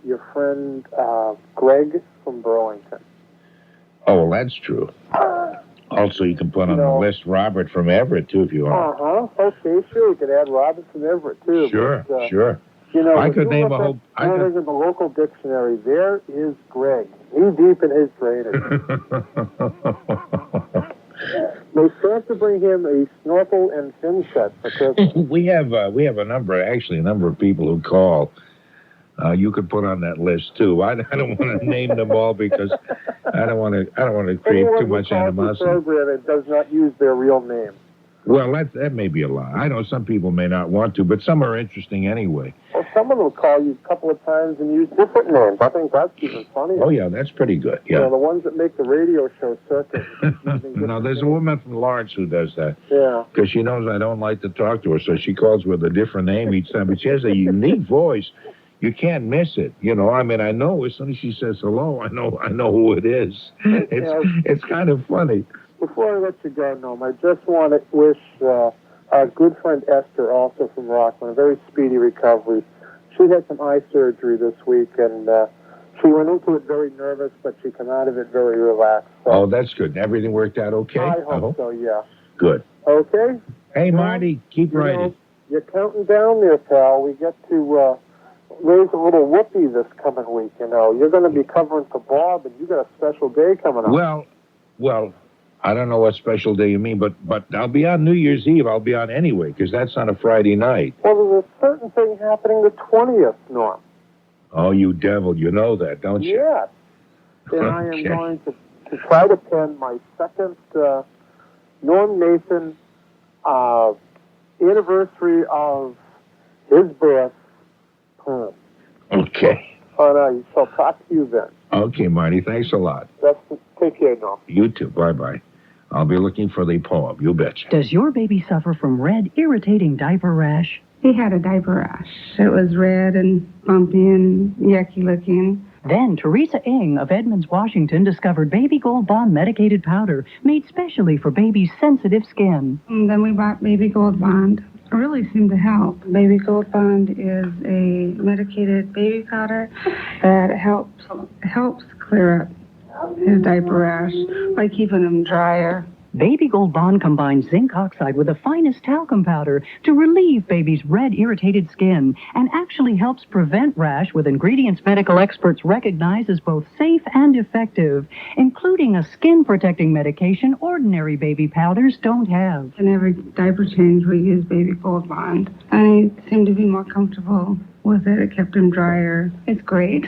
your friend Greg from Burlington. Oh, well, that's true. Also, you can put on the list Robert from Everett, too, if you want. Okay, sure. You could add Robert from Everett, too. Sure, but, sure. I could name a whole... in the local dictionary, there is Greg, knee-deep in his drainage. May Santa bring him a snorkel and fin set for Christmas. we have a number of people who call. You could put on that list too. I don't want to name them all because I don't want to create too much animosity. Program it does not use their real name. Well, that may be a lie. I know some people may not want to, but some are interesting anyway. Well, some of them will call you a couple of times and use different names. I think that's even funny. Oh yeah, that's pretty good. Yeah. The ones that make the radio show circuit. No, there's a woman from Lawrence who does that. Yeah. Because she knows I don't like to talk to her, so she calls with a different name each time. But she has a unique voice. You can't miss it, I know as soon as she says hello, I know who it is. It's kind of funny. Before I let you go, Norm, I just want to wish Our good friend Esther, also from Rockland, a very speedy recovery. She had some eye surgery this week, and she went into it very nervous, but she came out of it very relaxed. So Oh, that's good. Everything worked out okay? I hope so, yeah. Good. Okay? Hey, Marty, keep writing. You're counting down there, pal. We get to raise a little whoopee this coming week, you know. You're going to be covering for Bob, and you got a special day coming up. Well, I don't know what special day you mean, but I'll be on New Year's Eve. I'll be on anyway, because that's on a Friday night. Well, there's a certain thing happening the 20th, Norm. Oh, you devil. You know that, don't you? Yes. And I am going to try to pen my second Norm Nathan anniversary of his birth poem. Okay. All right, so talk to you then. Okay, Marty, thanks a lot. Take care, Norm. You too. Bye-bye. I'll be looking for the poem. You betcha. Does your baby suffer from red, irritating diaper rash? He had a diaper rash. It was red and bumpy and yucky looking. Then Teresa Ng of Edmonds, Washington, discovered Baby Gold Bond medicated powder made specially for babies' sensitive skin. And then we bought Baby Gold Bond. It really seemed to help. Baby Gold Bond is a medicated baby powder that helps clear up his diaper rash by keeping him drier. Baby Gold Bond combines zinc oxide with the finest talcum powder to relieve baby's red, irritated skin and actually helps prevent rash with ingredients medical experts recognize as both safe and effective, including a skin-protecting medication ordinary baby powders don't have. In every diaper change, we use Baby Gold Bond, and he seemed to be more comfortable with it. It kept him drier. It's great.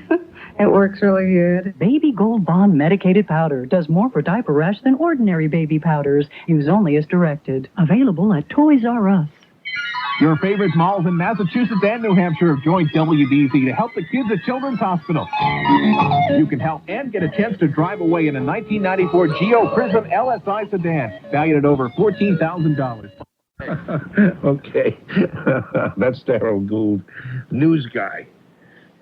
It works really good. Baby Gold Bond medicated powder does more for diaper rash than ordinary baby powders. Use only as directed. Available at Toys R Us. Your favorite malls in Massachusetts and New Hampshire have joined WBZ to help the kids at Children's Hospital. You can help and get a chance to drive away in a 1994 Geo Prism LSI sedan, valued at over $14,000. Okay. That's Darryl Gould, news guy.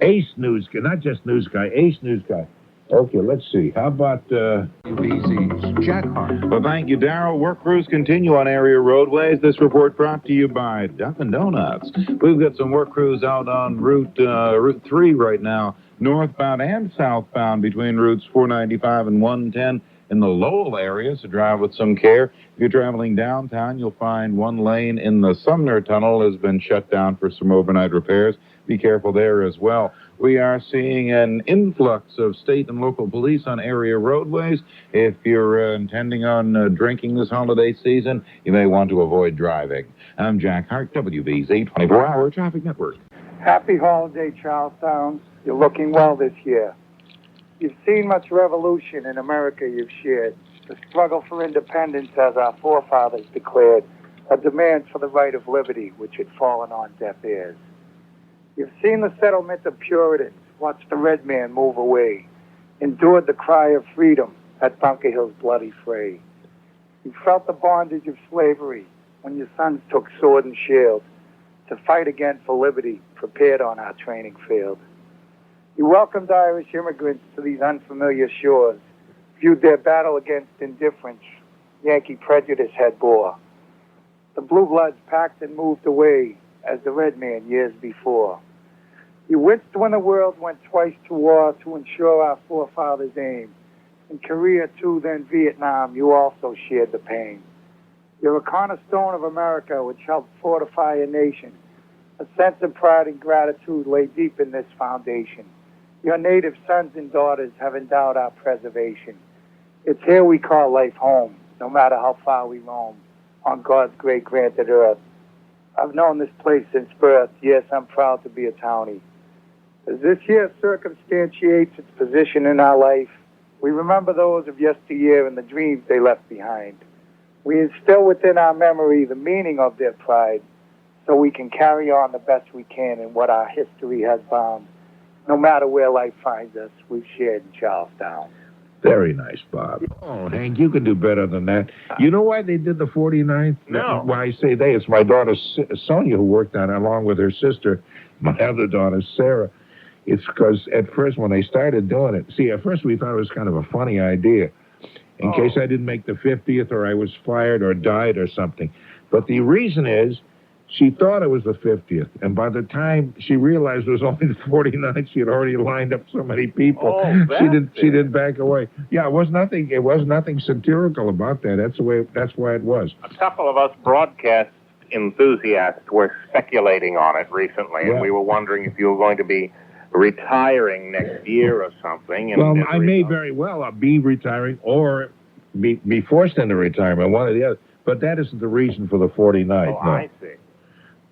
Ace news guy, not just news guy, ace news guy. Okay, let's see. How about WBZ's Jack Harte? Well, thank you, Darryl. Work crews continue on area roadways. This report brought to you by Dunkin' Donuts. We've got some work crews out on Route 3 right now, northbound and southbound between routes 495 and 110 in the Lowell area, so drive with some care. If you're traveling downtown, you'll find one lane in the Sumner Tunnel has been shut down for some overnight repairs. Be careful there as well. We are seeing an influx of state and local police on area roadways. If you're intending on drinking this holiday season, you may want to avoid driving. I'm Jack Harte, WBZ 24-Hour Traffic Network. Happy holiday, Charlestown. You're looking well this year. You've seen much revolution in America you've shared. The struggle for independence, as our forefathers declared, a demand for the right of liberty, which had fallen on deaf ears. You've seen the settlement of Puritans, watched the red man move away, endured the cry of freedom at Bunker Hill's bloody fray. You felt the bondage of slavery when your sons took sword and shield to fight again for liberty, prepared on our training field. You welcomed Irish immigrants to these unfamiliar shores, viewed their battle against indifference Yankee prejudice had bore. The blue bloods packed and moved away as the red man years before. You winced when the world went twice to war to ensure our forefathers' aim. In Korea, too, then Vietnam, you also shared the pain. You're a cornerstone of America which helped fortify a nation. A sense of pride and gratitude lay deep in this foundation. Your native sons and daughters have endowed our preservation. It's here we call life home, no matter how far we roam, on God's great granted earth. I've known this place since birth. Yes, I'm proud to be a townie. As this year circumstantiates its position in our life, we remember those of yesteryear and the dreams they left behind. We instill within our memory the meaning of their pride, so we can carry on the best we can in what our history has bound. No matter where life finds us, we've shared in Charlestown. Very nice, Bob. Oh, Hank, you can do better than that. You know why they did the 49th? No. Why I say they, it's my daughter Sonia who worked on it along with her sister, my other daughter Sarah. It's because at first when they started doing it, see, at first we thought it was kind of a funny idea in case I didn't make the 50th or I was fired or died or something. But the reason is, she thought it was the 50th, and by the time she realized it was only the 49th, she had already lined up so many people. Oh, she didn't back away. Yeah, it was nothing satirical about that. That's why it was. A couple of us broadcast enthusiasts were speculating on it recently, and we were wondering if you were going to be retiring next year or something. And Well, I may very well be retiring or be forced into retirement, one or the other. But that isn't the reason for the 49th. Oh, no. I see.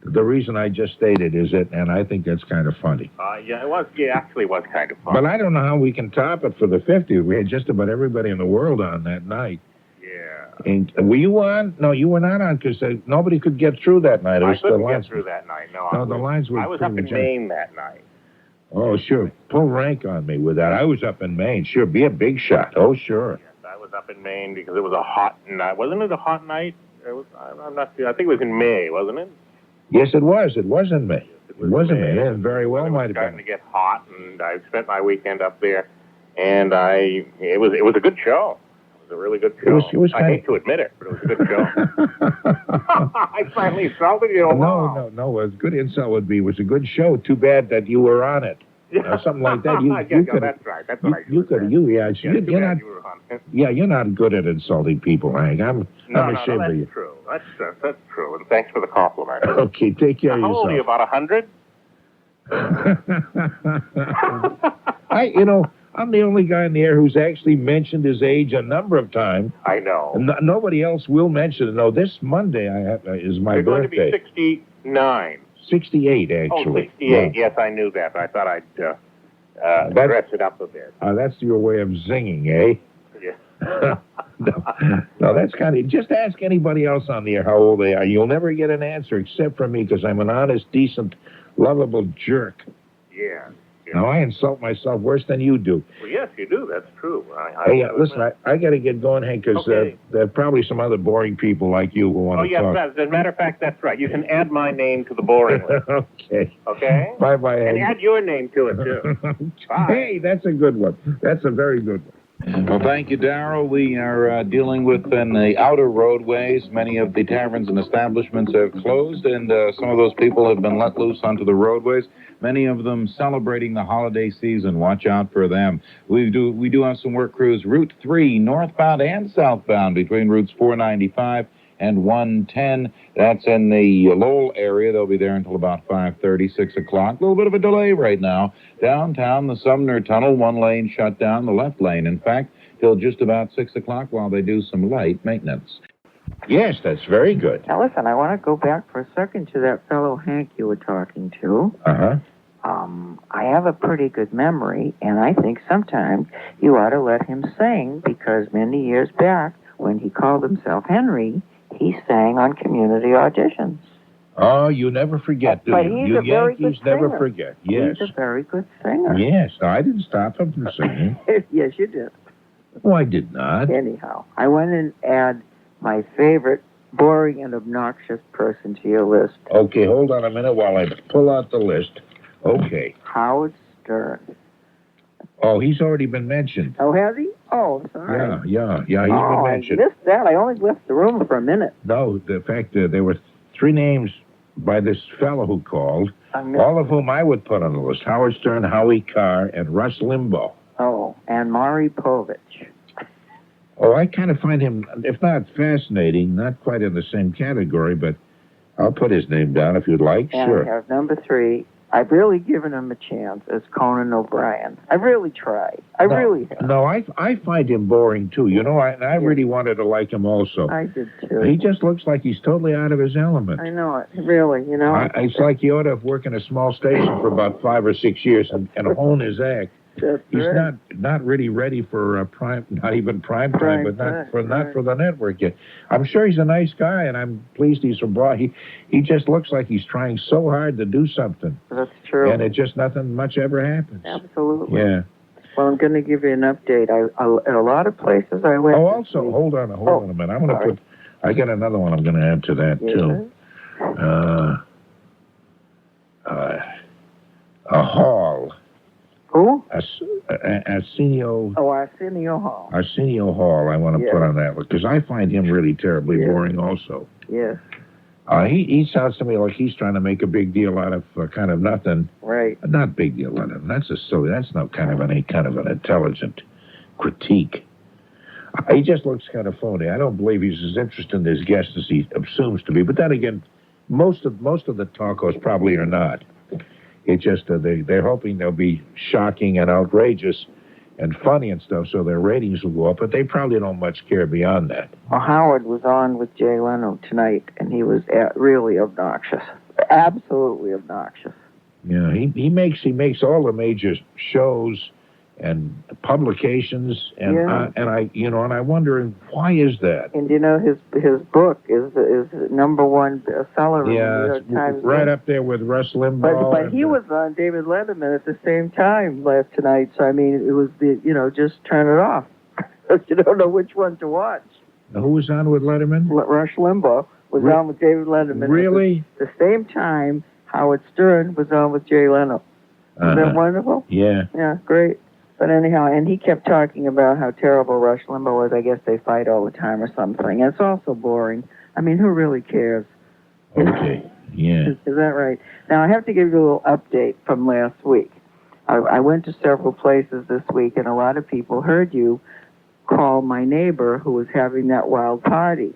The reason I just stated is it, and I think that's kind of funny. Yeah, it was. Yeah, actually was kind of fun. But I don't know how we can top it for the 50th. We had just about everybody in the world on that night. Yeah. And were you on? No, you were not on because nobody could get through that night. I couldn't get through that night. No, the lines were. I was up in Maine that night. Oh, sure. Pull rank on me with that. I was up in Maine. Sure, be a big shot. Oh, sure. Yes, I was up in Maine because it was a hot night. Wasn't it a hot night? I'm not sure. I think it was in May, wasn't it? Yes, it was. It was in May. It was in May. And very well might have starting to get hot, and I spent my weekend up there, and it was a good show. It was a really good show. I hate to admit it, but it was a good show. I finally insulted you. No. A good insult would be, it was a good show. Too bad that you were on it. Something like that. That's right. That's what you're not good at insulting people, Hank. I'm ashamed of you. That's true. That's true. And thanks for the compliment. Okay, take care of yourself. How old are you? About 100? I'm the only guy in the air who's actually mentioned his age a number of times. I know. Nobody else will mention it. No, this Monday is my You're birthday. You're going to be 69. 68, actually. Oh, 68. Yeah. Yes, I knew that. I thought I'd dress it up a bit. That's your way of zinging, eh? Yeah. No, that's kind of... Just ask anybody else on the air how old they are. You'll never get an answer except from me because I'm an honest, decent, lovable jerk. Yeah. Now, I insult myself worse than you do. Well, yes, you do. That's true. Listen, I got to get going, Hank, because there are probably some other boring people like you who want to talk. Oh, yes, as a matter of fact, that's right. You can add my name to the boring list. Okay. Okay? Bye-bye, Hank. And add your name to it, too. Bye. Hey, that's a good one. That's a very good one. Well, thank you, Darrell. We are dealing with in the outer roadways. Many of the taverns and establishments have closed, and some of those people have been let loose onto the roadways. Many of them celebrating the holiday season. Watch out for them. We do have some work crews, Route 3, northbound and southbound, between routes 495 and 110. That's in the Lowell area. They'll be there until about 5:30, 6 o'clock. A little bit of a delay right now. Downtown, the Sumner Tunnel, one lane shut down, the left lane, in fact, till just about 6 o'clock while they do some light maintenance. Yes, that's very good. Now, listen, I want to go back for a second to that fellow Hank you were talking to. Uh-huh. I have a pretty good memory, and I think sometimes you ought to let him sing, because many years back, when he called himself Henry, he sang on community auditions. Oh, you never forget, do you? You Yankees never forget. Yes. He's a very good singer. Yes, I didn't stop him from singing. Yes, you did. Oh, I did not. Anyhow, I want to add my favorite boring and obnoxious person to your list. Okay, hold on a minute while I pull out the list. Okay. Howard Stern. Oh, he's already been mentioned. Oh, has he? Oh, sorry. Yeah, he's been mentioned. I missed that. I only left the room for a minute. No, the fact that there were 3 names by this fellow who called, all of whom I would put on the list. Howard Stern, Howie Carr, and Rush Limbaugh. Oh, and Maury Povich. Oh, I kind of find him, if not fascinating, not quite in the same category, but I'll put his name down if you'd like. And sure. I have number 3. I've really given him a chance as Conan O'Brien. I've really tried. I really have. No, I find him boring, too. You know, I really wanted to like him also. I did, too. He just looks like he's totally out of his element. I know it. Really, you know. It's like he ought to have worked in a small station for about 5 or 6 years and hone his act. He's not really ready for prime, not even prime time, but not for the network yet. I'm sure he's a nice guy, and I'm pleased he's from Broad. He just looks like he's trying so hard to do something. That's true. And it just nothing much ever happens. Absolutely. Yeah. Well, I'm going to give you an update. At a lot of places I went. Oh, also, hold on a minute. I'm going to I got another one I'm going to add to that too. A hall. Who? Arsenio. Oh, Arsenio Hall. Arsenio Hall, I want to put on that one, because I find him really terribly boring also. Yes. He sounds to me like he's trying to make a big deal out of kind of nothing. Right. Not big deal out of. That's not kind of any kind of an intelligent critique. He just looks kind of phony. I don't believe he's as interested in his guest as he assumes to be. But then again, most of the talkos probably are not. It's just they're hoping they'll be shocking and outrageous and funny and stuff, so their ratings will go up. But they probably don't much care beyond that. Well, Howard was on with Jay Leno tonight, and he was really obnoxious, absolutely obnoxious. Yeah, he makes all the major shows and publications, and I wonder why is that? And his book is #1 bestseller in the New York Times. Right up there with Rush Limbaugh. But he was on David Letterman at the same time last tonight, so I mean it was just turn it off. You don't know which one to watch. Now, who was on with Letterman? Rush Limbaugh was on with David Letterman. Really? At the same time, Howard Stern was on with Jay Leno. Isn't that wonderful? Yeah. Yeah, great. But anyhow, and he kept talking about how terrible Rush Limbaugh was. I guess they fight all the time or something. And it's also boring. I mean, who really cares? Okay, yeah. Is that right? Now, I have to give you a little update from last week. I went to several places this week, and a lot of people heard you call my neighbor who was having that wild party.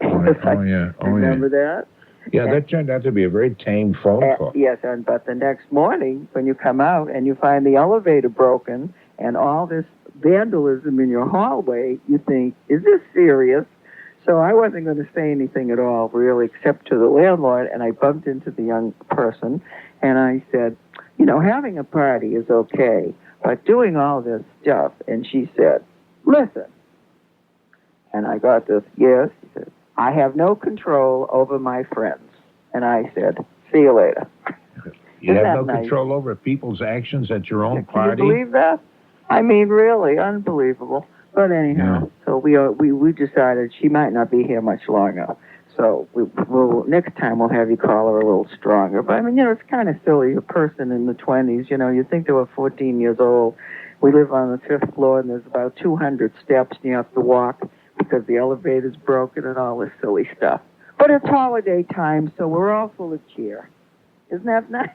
Remember that? Yeah, that turned out to be a very tame phone call. Yes, but the next morning, when you come out and you find the elevator broken and all this vandalism in your hallway, you think, is this serious? So I wasn't going to say anything at all, really, except to the landlord, and I bumped into the young person, and I said, having a party is okay, but doing all this stuff, and she said, listen. And I got this, yes, she said, I have no control over my friends. And I said, see you later. You have no control over people's actions at your own party? Can you believe that? I mean, really, unbelievable. But anyhow, so we decided she might not be here much longer. So next time we'll have you call her a little stronger. But I mean, it's kind of silly. A person in the 20s, you think they were 14 years old. We live on the 5th floor, and there's about 200 steps, and you have to walk because the elevator's broken and all this silly stuff. But it's holiday time, so we're all full of cheer. Isn't that nice?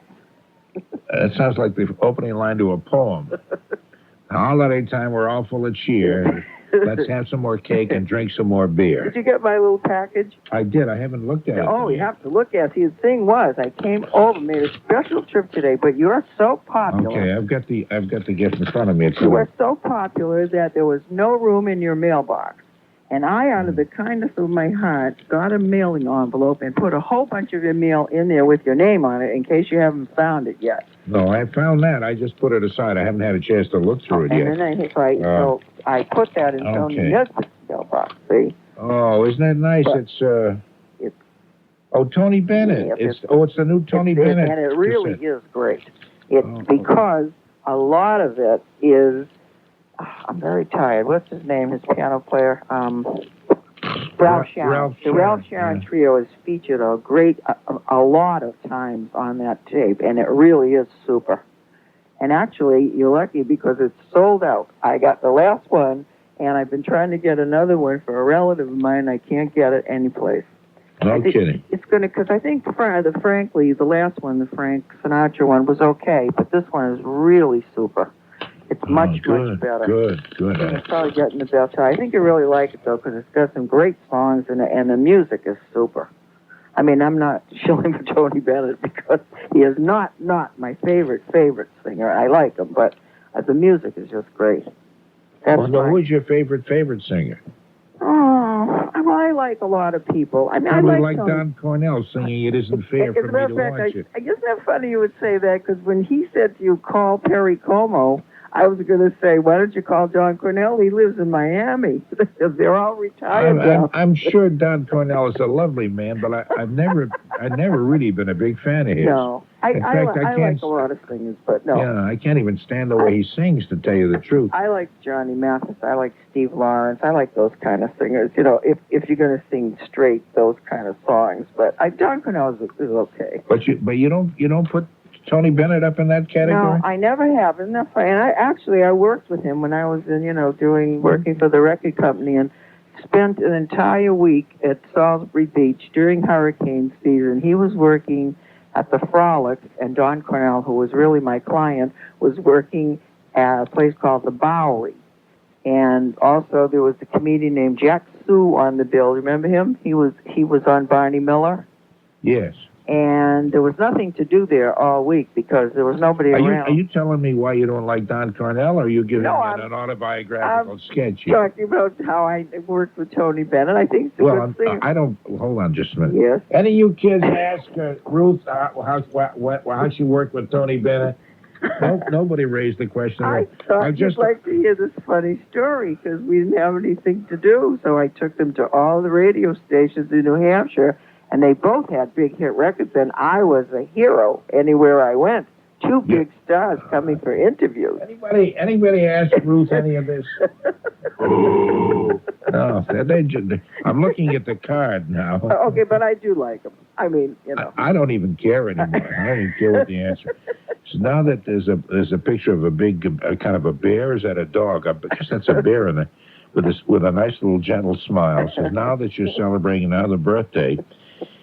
That sounds like the opening line to a poem. Holiday time, we're all full of cheer. Let's have some more cake and drink some more beer. Did you get my little package? I did. I haven't looked at it. Oh, you have to look at it. See, the thing was, I came over, made a special trip today, but you're so popular. Okay, I've got the gift in front of me. You are so popular that there was no room in your mailbox. And I, out of the kindness of my heart, got a mailing envelope and put a whole bunch of your mail in there with your name on it in case you haven't found it yet. No, I found that. I just put it aside. I haven't had a chance to look through it yet. And then so I put that in Tony Nesbitt's mailbox, see? Oh, isn't that nice? But it's Tony Bennett. Yeah, it's the new Tony Bennett. And it really is great. It's because a lot of it is... I'm very tired. What's his name? His piano player? Ralph Sharon. The Ralph Sharon Trio is featured a lot of times on that tape, and it really is super. And actually, you're lucky because it's sold out. I got the last one, and I've been trying to get another one for a relative of mine. I can't get it anyplace. No kidding. It's going to, because I think, frankly, the last one, the Frank Sinatra one, was okay, but this one is really super. It's much better. Good. It's probably getting the best. I think you really like it, though, because it's got some great songs, and the music is super. I mean, I'm not shilling for Tony Bennett because he is not my favorite singer. I like him, but the music is just great. Who is your favorite singer? Oh, well, I like a lot of people. I mean, I like Don Cornell singing "It Isn't Fair for Me to Watch It." I guess that's funny you would say that, because when he said to you, call Perry Como, I was going to say, why don't you call Don Cornell? He lives in Miami. They're all retired. I'm sure Don Cornell is a lovely man, but I've never really been a big fan of his. No, I like a lot of singers, but no. Yeah, I can't even stand the way he sings, to tell you the truth. I like Johnny Mathis. I like Steve Lawrence. I like those kind of singers. If you're going to sing straight, those kind of songs. But Don Cornell is okay. But you don't put Tony Bennett up in that category? No, I never have. Isn't that funny? And I worked with him when I was in, working for the record company, and spent an entire week at Salisbury Beach during hurricane season. He was working at the Frolic, and Don Cornell, who was really my client, was working at a place called the Bowery. And also there was a comedian named Jack Sue on the bill. Remember him? He was on Barney Miller. Yes. And there was nothing to do there all week because there was nobody around. Are you telling me why you don't like Don Cornell, or are you giving an autobiographical sketch here? Talking about how I worked with Tony Bennett. I think it's a good singer. I don't. Hold on just a minute. Yes. Any of you kids ask Ruth how she worked with Tony Bennett? Nobody raised the question. I thought you'd like to hear this funny story because we didn't have anything to do. So I took them to all the radio stations in New Hampshire, and they both had big hit records, and I was a hero anywhere I went. Two big stars coming for interviews. Anybody ask Ruth any of this? No, I'm looking at the card now. Okay, but I do like them. I mean, you know. I don't even care anymore. I don't even care what the answer. So now that there's a picture of a big kind of a bear, is that a dog? I guess that's a bear with a nice little gentle smile. So now that you're celebrating another birthday,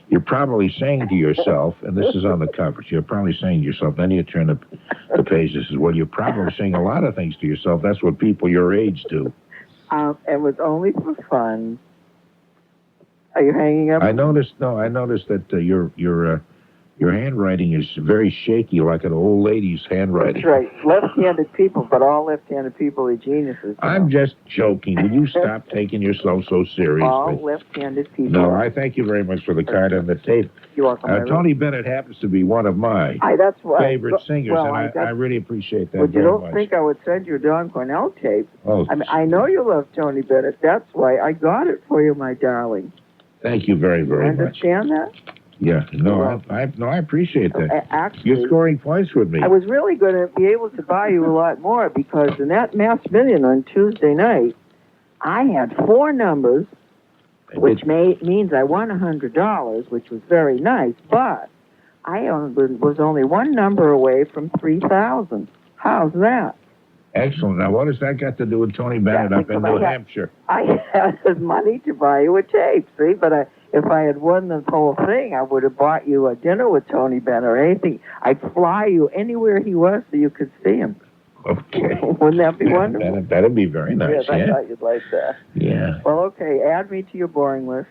you're probably saying to yourself, and this is on the cover, you're probably saying to yourself, then you turn the page, this is, well, you're probably saying a lot of things to yourself. That's what people your age do. It was only for fun. Are you hanging up? I noticed that your handwriting is very shaky, like an old lady's handwriting. That's right. Left-handed people, but all left-handed people are geniuses. I'm just joking. Will you stop taking yourself so seriously? All left-handed people. No, I thank you very much for the card and the tape. You're welcome. Tony Bennett happens to be one of my favorite singers, and I really appreciate that But you very don't much. think I would send you a Don Cornell tape? Oh, I mean, I know you love Tony Bennett. That's why I got it for you, my darling. Thank you very, very much. Understand that? Yeah, I appreciate that. Actually, you're scoring points with me. I was really going to be able to buy you a lot more because in that Mass Million on Tuesday night, I had 4 numbers, which means I won $100, which was very nice, but I was only 1 number away from 3,000. How's that? Excellent. Now, what has that got to do with Tony Bennett up in New Hampshire? I had money to buy you a tape, see? But if I had won the whole thing, I would have bought you a dinner with Tony Bennett or anything. I'd fly you anywhere he was so you could see him. Okay. Wouldn't that be wonderful? That'd be very nice, yes, I thought you'd like that. Yeah. Well, okay, add me to your boring list.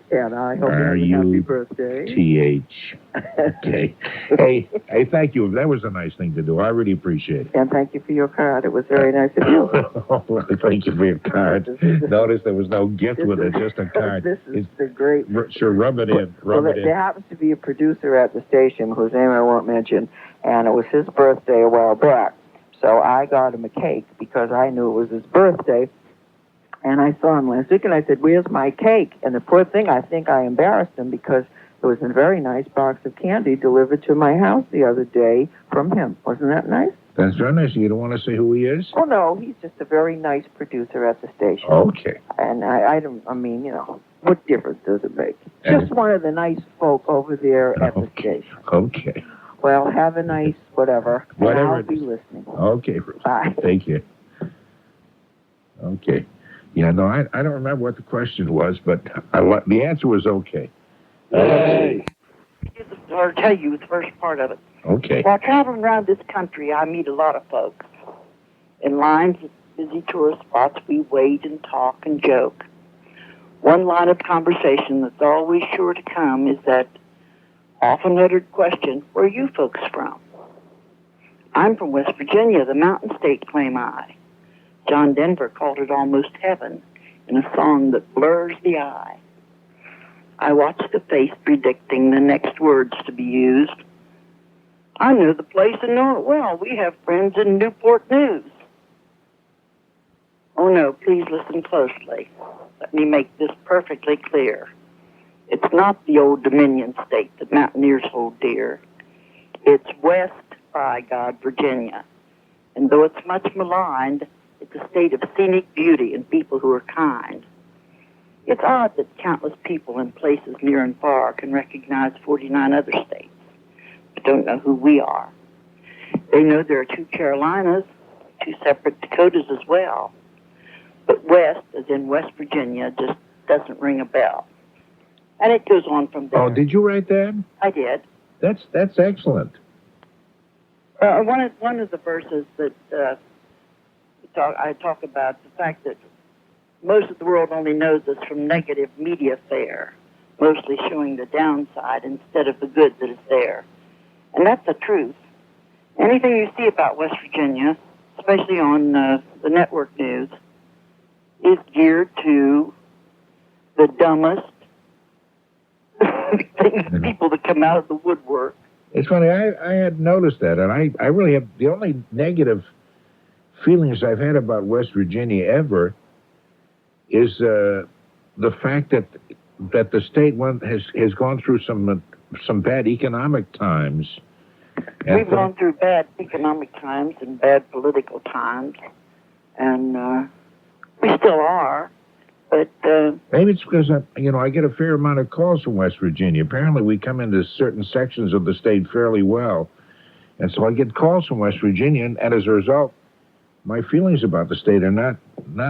And I hope you have a happy birthday. R-U-T-H. Okay. Hey, thank you. That was a nice thing to do. I really appreciate it. And thank you for your card. It was very nice of you. Thank you for your card. Notice there was no gift with it, just a card. This is the great... Sure, rub it in. There happens to be a producer at the station whose name I won't mention, and it was his birthday a while back. So I got him a cake because I knew it was his birthday. And I saw him last week, and I said, where's my cake? And the poor thing, I think I embarrassed him because there was a very nice box of candy delivered to my house the other day from him. Wasn't that nice? That's very nice. You don't want to say who he is? Oh, no, he's just a very nice producer at the station. Okay. And I mean, you know, what difference does it make? Just one of the nice folk over there at the station. Okay. Well, have a nice whatever. And I'll be listening. Okay, Bruce. Bye. Thank you. Okay. Yeah, no, I don't remember what the question was, but the answer was okay. Yay! I'll tell you the first part of it. Okay. While traveling around this country, I meet a lot of folks. In lines of busy tourist spots, we wait and talk and joke. One line of conversation that's always sure to come is that often uttered question, where are you folks from? I'm from West Virginia, the mountain state, claim I. John Denver called it almost heaven in a song that blurs the eye. I watch the face predicting the next words to be used. I know the place and know it well. We have friends in Newport News. Oh no, please listen closely. Let me make this perfectly clear. It's not the old Dominion state that mountaineers hold dear. It's West, by God, Virginia. And though it's much maligned, it's a state of scenic beauty and people who are kind. It's odd that countless people in places near and far can recognize 49 other states, but don't know who we are. They know there are 2 Carolinas, 2 separate Dakotas as well. But West, as in West Virginia, just doesn't ring a bell. And it goes on from there. Oh, did you write that? I did. That's excellent. One of the verses that I talk about the fact that most of the world only knows us from negative media fare, mostly showing the downside instead of the good that is there. And that's the truth. Anything you see about West Virginia, especially on the network news, is geared to the dumbest people that come out of the woodwork. It's funny, I had noticed that, and I really have, the only negative feelings I've had about West Virginia ever is the fact that the state has gone through some bad economic times. We've gone through bad economic times and bad political times, and we still are. But maybe it's because I get a fair amount of calls from West Virginia. Apparently, we come into certain sections of the state fairly well, and so I get calls from West Virginia, and as a result, my feelings about the state are not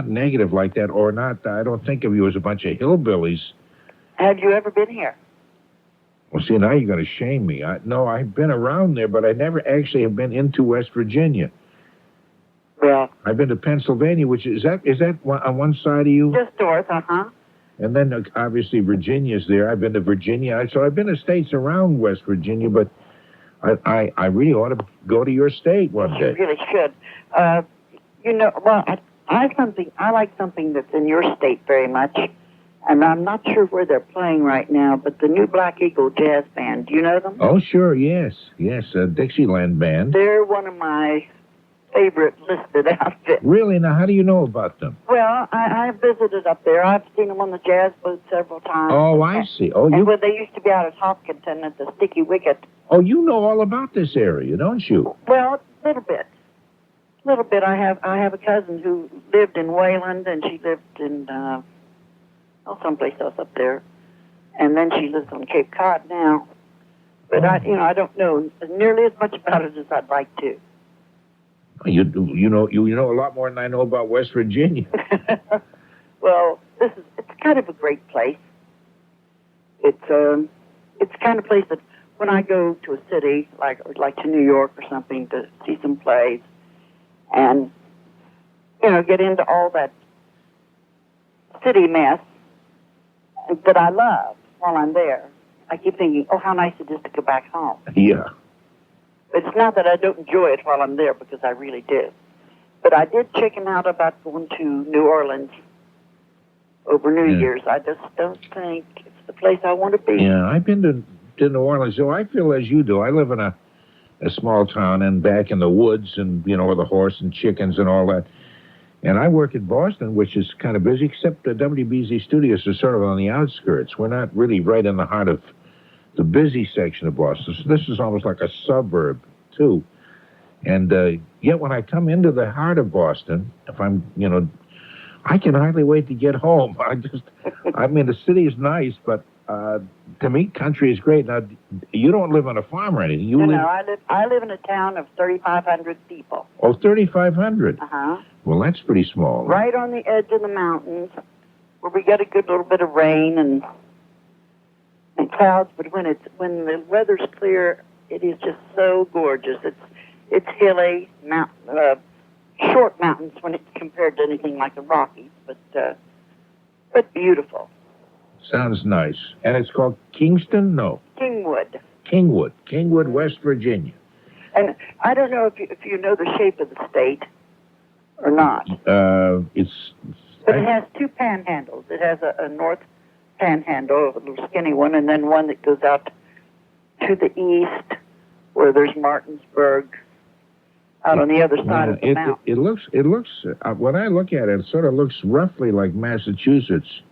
negative like that, or not. I don't think of you as a bunch of hillbillies. Have you ever been here? Well, see, now you're going to shame me. No, I've been around there, but I never actually have been into West Virginia. Well, I've been to Pennsylvania, which is that on one side of you? Just north, And then obviously Virginia's there. I've been to Virginia, so I've been to states around West Virginia, but I really ought to go to your state one day. You really should. I like something that's in your state very much, and I'm not sure where they're playing right now, but the new Black Eagle Jazz Band, do you know them? Oh, sure, yes, Dixieland Band. They're one of my favorite listed outfits. Really? Now, how do you know about them? Well, I visited up there. I've seen them on the jazz boat several times. Oh, I see. Oh, and when they used to be out at Hopkinton at the Sticky Wicket. Oh, you know all about this area, don't you? Well, a little bit. A little bit. I have a cousin who lived in Wayland, and she lived in someplace else up there, and then she lives on Cape Cod now. But I don't know nearly as much about it as I'd like to. You know a lot more than I know about West Virginia. Well, it's kind of a great place. It's kind of place that when I go to a city like to New York or something to see some plays, and get into all that city mess that I love while I'm there, I keep thinking, oh, how nice it is to go back home. Yeah. It's not that I don't enjoy it while I'm there, because I really do. But I did chicken out about going to New Orleans over New Year's. I just don't think it's the place I want to be. Yeah, I've been to New Orleans, so I feel as you do. I live in a small town and back in the woods, and, with the horse and chickens and all that. And I work at Boston, which is kind of busy, except the WBZ studios are sort of on the outskirts. We're not really right in the heart of the busy section of Boston. So this is almost like a suburb, too. And yet when I come into the heart of Boston, if I'm, I can hardly wait to get home. The city is nice, but to me, country is great. Now, you don't live on a farm or anything. I live in a town of 3,500 people. Oh, 3,500? Uh-huh. Well, that's pretty small. Right on the edge of the mountains, where we get a good little bit of rain and clouds, but when the weather's clear, it is just so gorgeous. It's hilly, short mountains when it's compared to anything like the Rockies, but beautiful. Sounds nice. And it's called Kingston? No. Kingwood, West Virginia. And I don't know if you know the shape of the state or not. But it has two panhandles. It has a north panhandle, a little skinny one, and then one that goes out to the east, where there's Martinsburg, out on the other side of the mountain. It looks. When I look at it, it sort of looks roughly like Massachusetts.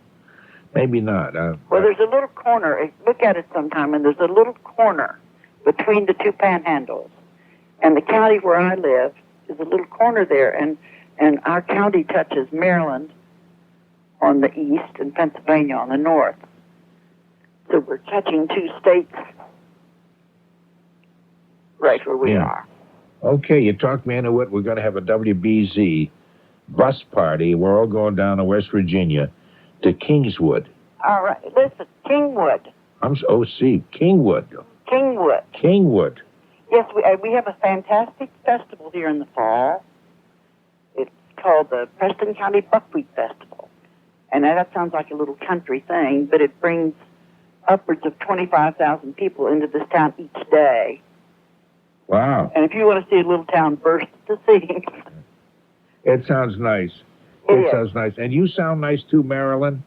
Maybe not. Well, there's a little corner. Look at it sometime, and there's a little corner between the two panhandles. And the county where I live is a little corner there, and our county touches Maryland on the east and Pennsylvania on the north. So we're touching two states right where we are. Okay, you talked me into it. We're going to have a WBZ bus party. We're all going down to West Virginia to Kingswood. All right. Listen, Kingwood. Kingwood. Kingwood. Kingwood. Yes, we have a fantastic festival here in the fall. It's called the Preston County Buckwheat Festival. And that sounds like a little country thing, but it brings upwards of 25,000 people into this town each day. Wow. And if you want to see a little town burst at the seams. It sounds nice. It sounds nice. And you sound nice too, Marilyn.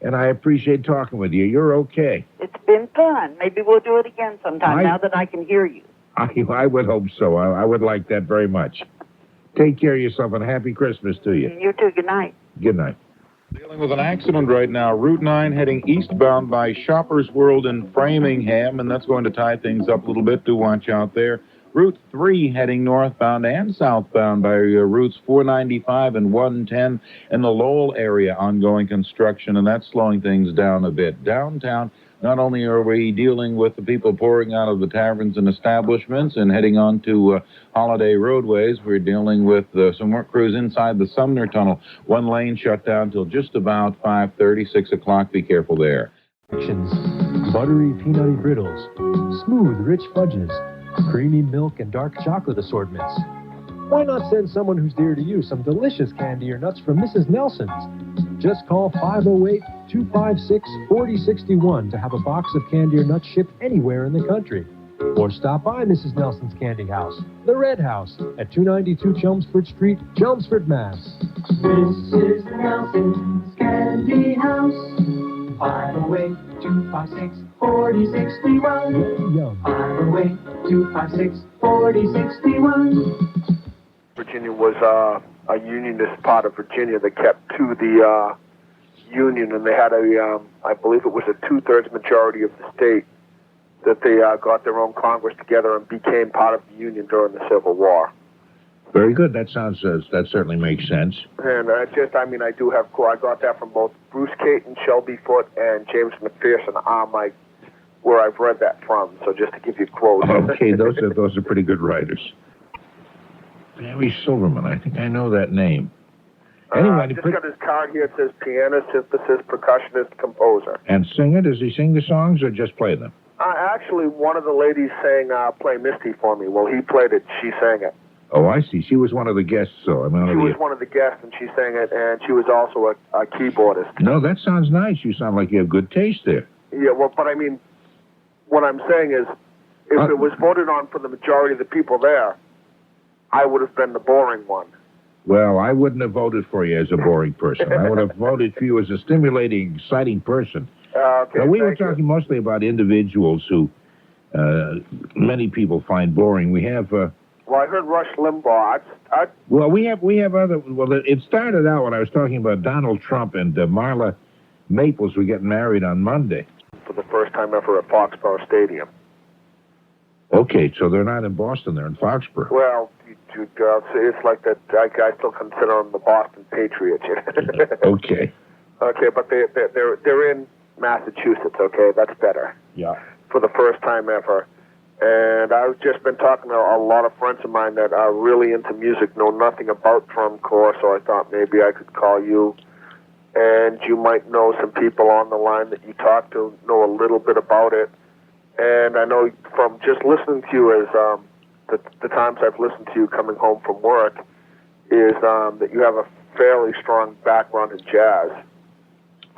And I appreciate talking with you. You're okay. It's been fun. Maybe we'll do it again sometime now that I can hear you. I would hope so. I would like that very much. Take care of yourself and happy Christmas to you. You too. Good night. Good night. Dealing with an accident right now. Route 9 heading eastbound by Shoppers World in Framingham, and that's going to tie things up a little bit. Do watch out there. Route 3 heading northbound and southbound by routes 495 and 110 in the Lowell area. Ongoing construction, and that's slowing things down a bit. Downtown, not only are we dealing with the people pouring out of the taverns and establishments and heading on to holiday roadways, we're dealing with some work crews inside the Sumner Tunnel. One lane shut down till just about 5:30, 6 o'clock. Be careful there. Buttery, peanutty brittles, smooth, rich fudges, creamy milk and dark chocolate assortments. Why not send someone who's dear to you some delicious candy or nuts from Mrs. Nelson's? Just call 508-256-4061 to have a box of candy or nuts shipped anywhere in the country. Or stop by Mrs. Nelson's Candy House, the Red House, at 292 Chelmsford Street, Chelmsford, Mass. Mrs. Nelson's Candy House, 508-256-4061. 508-256-4061. Virginia was a unionist part of Virginia that kept to the Union, and they had I believe it was a 2/3 majority of the state that they got their own Congress together and became part of the Union during the Civil War. Very good. That certainly makes sense. And I do have I got that from both Bruce Caton, Shelby Foote, and James McPherson where I've read that from. So just to give you quotes. Okay, those are pretty good writers. Barry Silverman, I think I know that name. Anyway, I just got his card here. It says pianist, synthesist, percussionist, composer. And singer? Does he sing the songs or just play them? Actually, one of the ladies sang "Play Misty" for me. Well, he played it, she sang it. Oh, I see. She was one of the guests, so She was one of the guests, and she sang it, and she was also a keyboardist. No, that sounds nice. You sound like you have good taste there. Yeah, well, but I mean, what I'm saying is, if it was voted on for the majority of the people there, I would have been the boring one. Well, I wouldn't have voted for you as a boring person. I would have voted for you as a stimulating, exciting person. Okay, now, we were talking mostly about individuals who many people find boring. We have... well, I heard Rush Limbaugh. Well, we have other... Well, it started out when I was talking about Donald Trump and Marla Maples were getting married on Monday. For the first time ever at Foxborough Stadium. Okay, so they're not in Boston, they're in Foxborough. Well, it's like that. I still consider them the Boston Patriots. Okay. Okay, but they're in Massachusetts. Okay, that's better. Yeah. For the first time ever, and I've just been talking to a lot of friends of mine that are really into music, know nothing about drum corps. So I thought maybe I could call you, and you might know some people on the line that you talk to know a little bit about it. And I know from just listening to you as the times I've listened to you coming home from work is that you have a fairly strong background in jazz.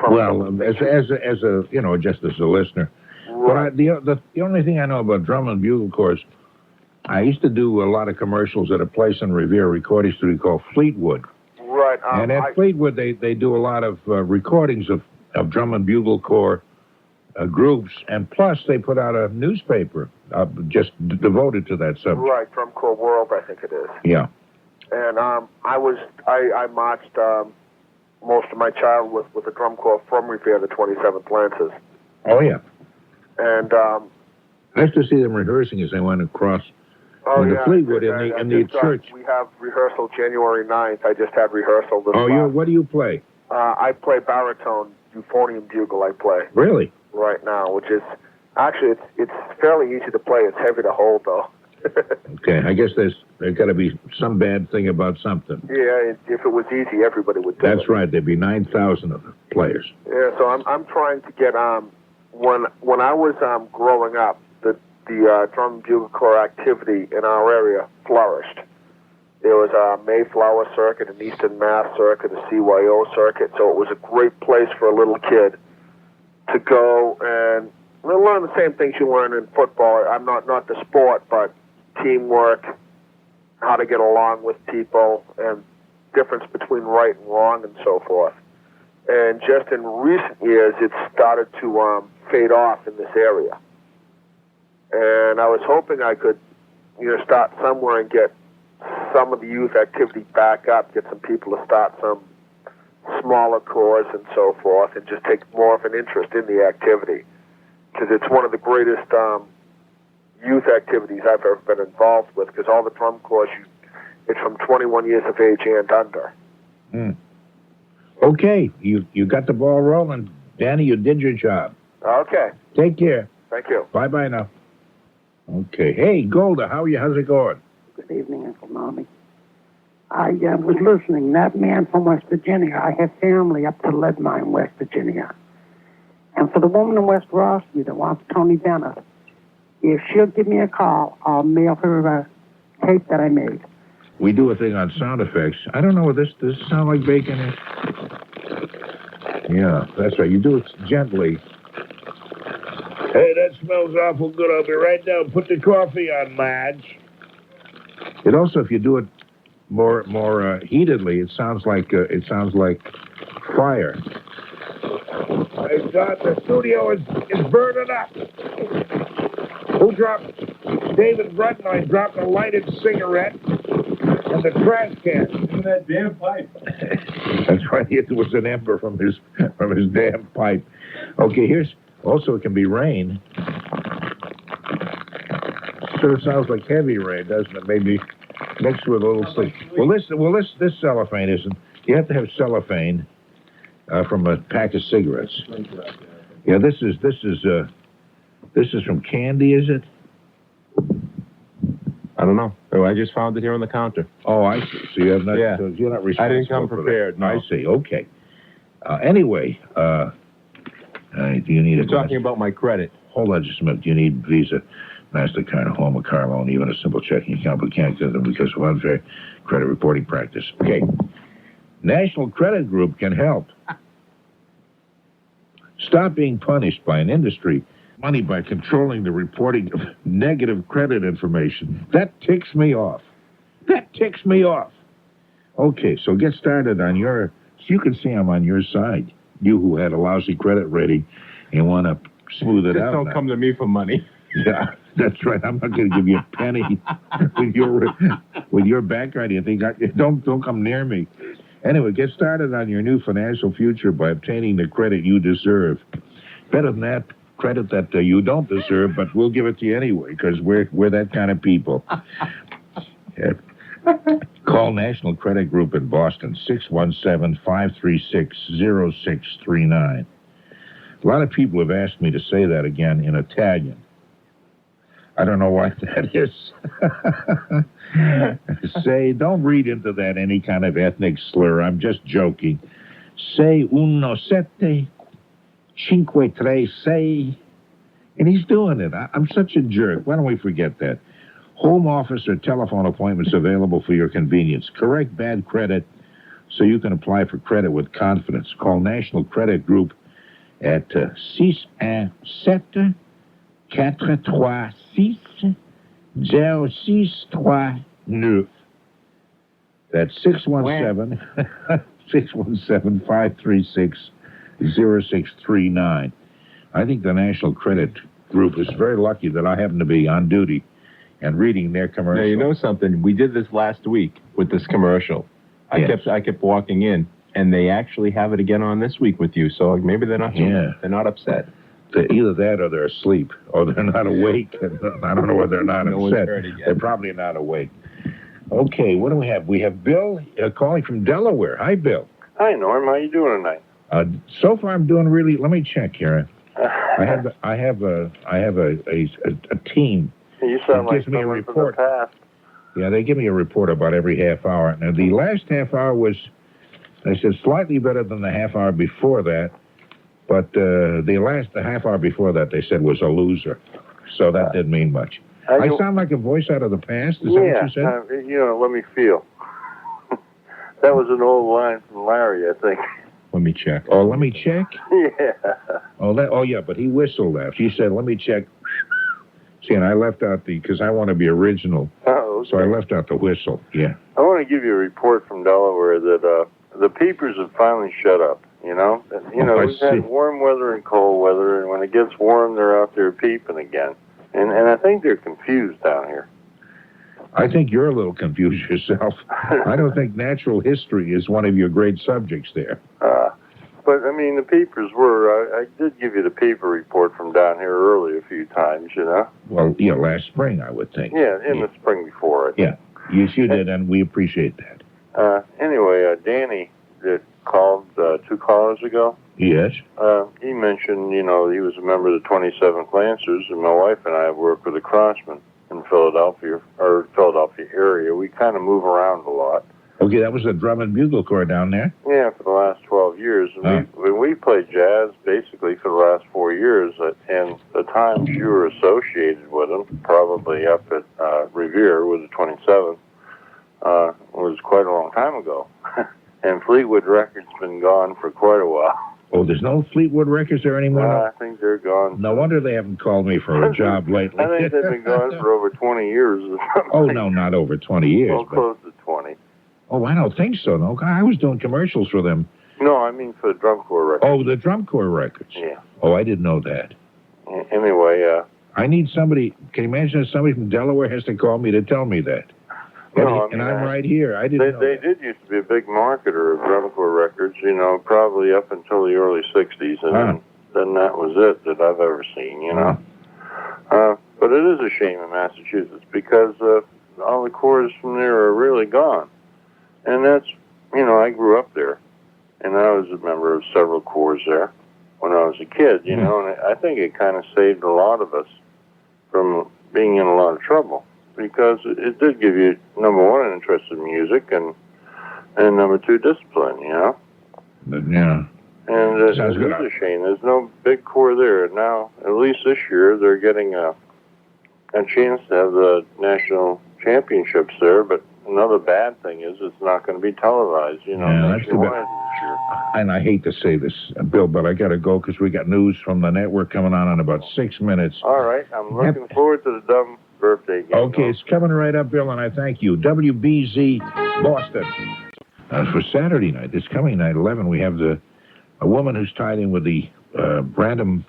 Well, as a just as a listener. Right. But the only thing I know about drum and bugle corps, I used to do a lot of commercials at a place in Revere recording studio called Fleetwood. Right. And at Fleetwood, they do a lot of recordings of drum and bugle corps groups, and plus they put out a newspaper just devoted to that subject. Right, Drum Corps World, I think it is. Yeah. And I marched most of my childhood with the drum corps from Revere, the 27th Lancers. Oh yeah. And I used to see them rehearsing as they went across to Fleetwood in the church. We have rehearsal January 9th. I just had rehearsal this month. What do you play? I play baritone, euphonium bugle. I play. Really? Right now, which is actually it's fairly easy to play. It's heavy to hold though. Okay, I guess there's got to be some bad thing about something. Yeah, if it was easy, everybody would do it. That's right. There'd be 9,000 of the players. Yeah, so I'm trying to get when I was growing up, the drum and bugle corps activity in our area flourished. There was a Mayflower circuit, an Eastern Mass circuit, a CYO circuit, so it was a great place for a little kid to go and learn the same things you learn in football. I'm not the sport, but teamwork, how to get along with people, and difference between right and wrong, and so forth. And just in recent years, it's started to fade off in this area. And I was hoping I could, start somewhere and get some of the youth activity back up, get some people to start some smaller corps and so forth, and just take more of an interest in the activity. Because it's one of the greatest youth activities I've ever been involved with, because all the drum corps, it's from 21 years of age and under. Okay, you got the ball rolling. Danny, you did your job. Okay. Take care. Thank you. Bye-bye now. Okay. Hey, Golda, how are you? How's it going? Good evening, Uncle Mommy. I was listening. That man from West Virginia, I have family up to Lead Mine, West Virginia. And for the woman in West Rossview that wants Tony Bennett, if she'll give me a call, I'll mail her a tape that I made. We do a thing on sound effects. I don't know, does this sound like bacon? Yeah, that's right. You do it gently. Hey, that smells awful good. I'll be right down. Put the coffee on, Madge. It also, if you do it more heatedly, it sounds like fire. Hey, Don, the studio is burning up. Who dropped? David Brutline dropped a lighted cigarette and the trash can. In that damn pipe. That's right. It was an ember from his damn pipe. Okay, here's also it can be rain. Sure sounds like heavy rain, doesn't it? Maybe mixed with a little sleep. Well, this cellophane isn't. You have to have cellophane from a pack of cigarettes. Yeah, this is from Candy, is it? I don't know. Oh, I just found it here on the counter. Oh, I see. So you have not. Yeah. So you're not responsible. I didn't come for prepared. that. No. I see. Okay. Anyway, do you need You're talking about my credit. Hold on just a minute. Do you need Visa, MasterCard, Home, or car loan, even a simple checking account? We can't get them because of unfair credit reporting practice. Okay. National Credit Group can help. Stop being punished by an industry money by controlling the reporting of negative credit information. That ticks me off. That ticks me off. Okay, so get started on so you can see I'm on your side. You who had a lousy credit rating and want to smooth it out. Just don't now. come to me for money. Yeah, that's right. I'm not going to give you a penny with your background. You think don't come near me. Anyway, get started on your new financial future by obtaining the credit you deserve. Better than that, credit that you don't deserve, but we'll give it to you anyway because we're that kind of people. Yeah. Call National Credit Group in Boston, 617-536-0639. A lot of people have asked me to say that again in Italian. I don't know why that is. Don't read into that any kind of ethnic slur. I'm just joking. Say 17-536. And he's doing it. I'm such a jerk. Why don't we forget that? Home office or telephone appointments available for your convenience. Correct bad credit so you can apply for credit with confidence. Call National Credit Group at 617-436-0639. That's 617-536-0639. I think the National Credit Group is very lucky that I happen to be on duty and reading their commercial. Now, you know something? We did this last week with this commercial. Yes. I kept walking in, and they actually have it again on this week with you, so maybe they're not they're not upset. Either that or they're asleep, or they're not awake. I don't know whether they're not upset. They're probably not awake. Okay, what do we have? We have Bill calling from Delaware. Hi, Bill. Hi, Norm. How you doing tonight? So far, I'm doing really. Let me check here. I have a team You sound It like gives me a someone from the report. past. Yeah, they give me a report about every half hour. Now, the last half hour was, they said, slightly better than the half hour before that, but the half hour before that, they said, was a loser. So that didn't mean much. I sound like a voice out of the past? Is that what you said? Let me feel. That was an old line from Larry, I think. Let me check. Oh, let me check? Yeah. Oh, yeah, but he whistled that. She said, let me check. See, and I left out because I want to be original. Oh, okay. So I left out the whistle, yeah. I want to give you a report from Delaware that the peepers have finally shut up, you know? We've had warm weather and cold weather, and when it gets warm, they're out there peeping again. And I think they're confused down here. I think you're a little confused yourself. I don't think natural history is one of your great subjects there. But, I mean, the peepers were, I did give you the peeper report from down here early a few times, you know? Well, yeah, last spring, I would think. Yeah, in the spring before, I think. Yeah, yes, you did, and we appreciate that. Anyway, Danny that called 2 callers ago. Yes. He mentioned, he was a member of the 27th Lancers, and my wife and I have worked with the Crossmen in Philadelphia area. We kind of move around a lot. Okay, that was the drum and bugle corps down there? Yeah, for the last 12 years. And we played jazz basically for the last 4 years, and the times you were associated with them, probably up at Revere with the 27th, was quite a long time ago. And Fleetwood Records been gone for quite a while. Oh, there's no Fleetwood Records there anymore? I think they're gone. No wonder they haven't called me for a job lately. I think they've been gone for over 20 years or something. Oh, no, not over 20 years. Well, close to 20. Oh, I don't think so, no. I was doing commercials for them. No, I mean for the drum corps records. Oh, the drum corps records. Yeah. Oh, I didn't know that. Anyway, I need somebody, can you imagine if somebody from Delaware has to call me to tell me that? No, I'm right here. I didn't know They did used to be a big marketer of drum corps records, probably up until the early 60s, and then that was it that I've ever seen, But it is a shame in Massachusetts because all the corps from there are really gone. And that's, I grew up there, and I was a member of several corps there when I was a kid, and I think it kind of saved a lot of us from being in a lot of trouble because it did give you, number one, an interest in music, and number two, discipline, Yeah. And it is a shame. There's no big corps there. Now, at least this year, they're getting a chance to have the national championships there, but another bad thing is it's not going to be televised, that's too bad. And I hate to say this, Bill, but I got to go because we got news from the network coming on in about 6 minutes. All right. I'm looking forward to the dumb birthday game. Okay, it's coming right up, Bill, and I thank you. WBZ Boston. For Saturday night, this coming night, 11, we have a woman who's tied in with the Brandon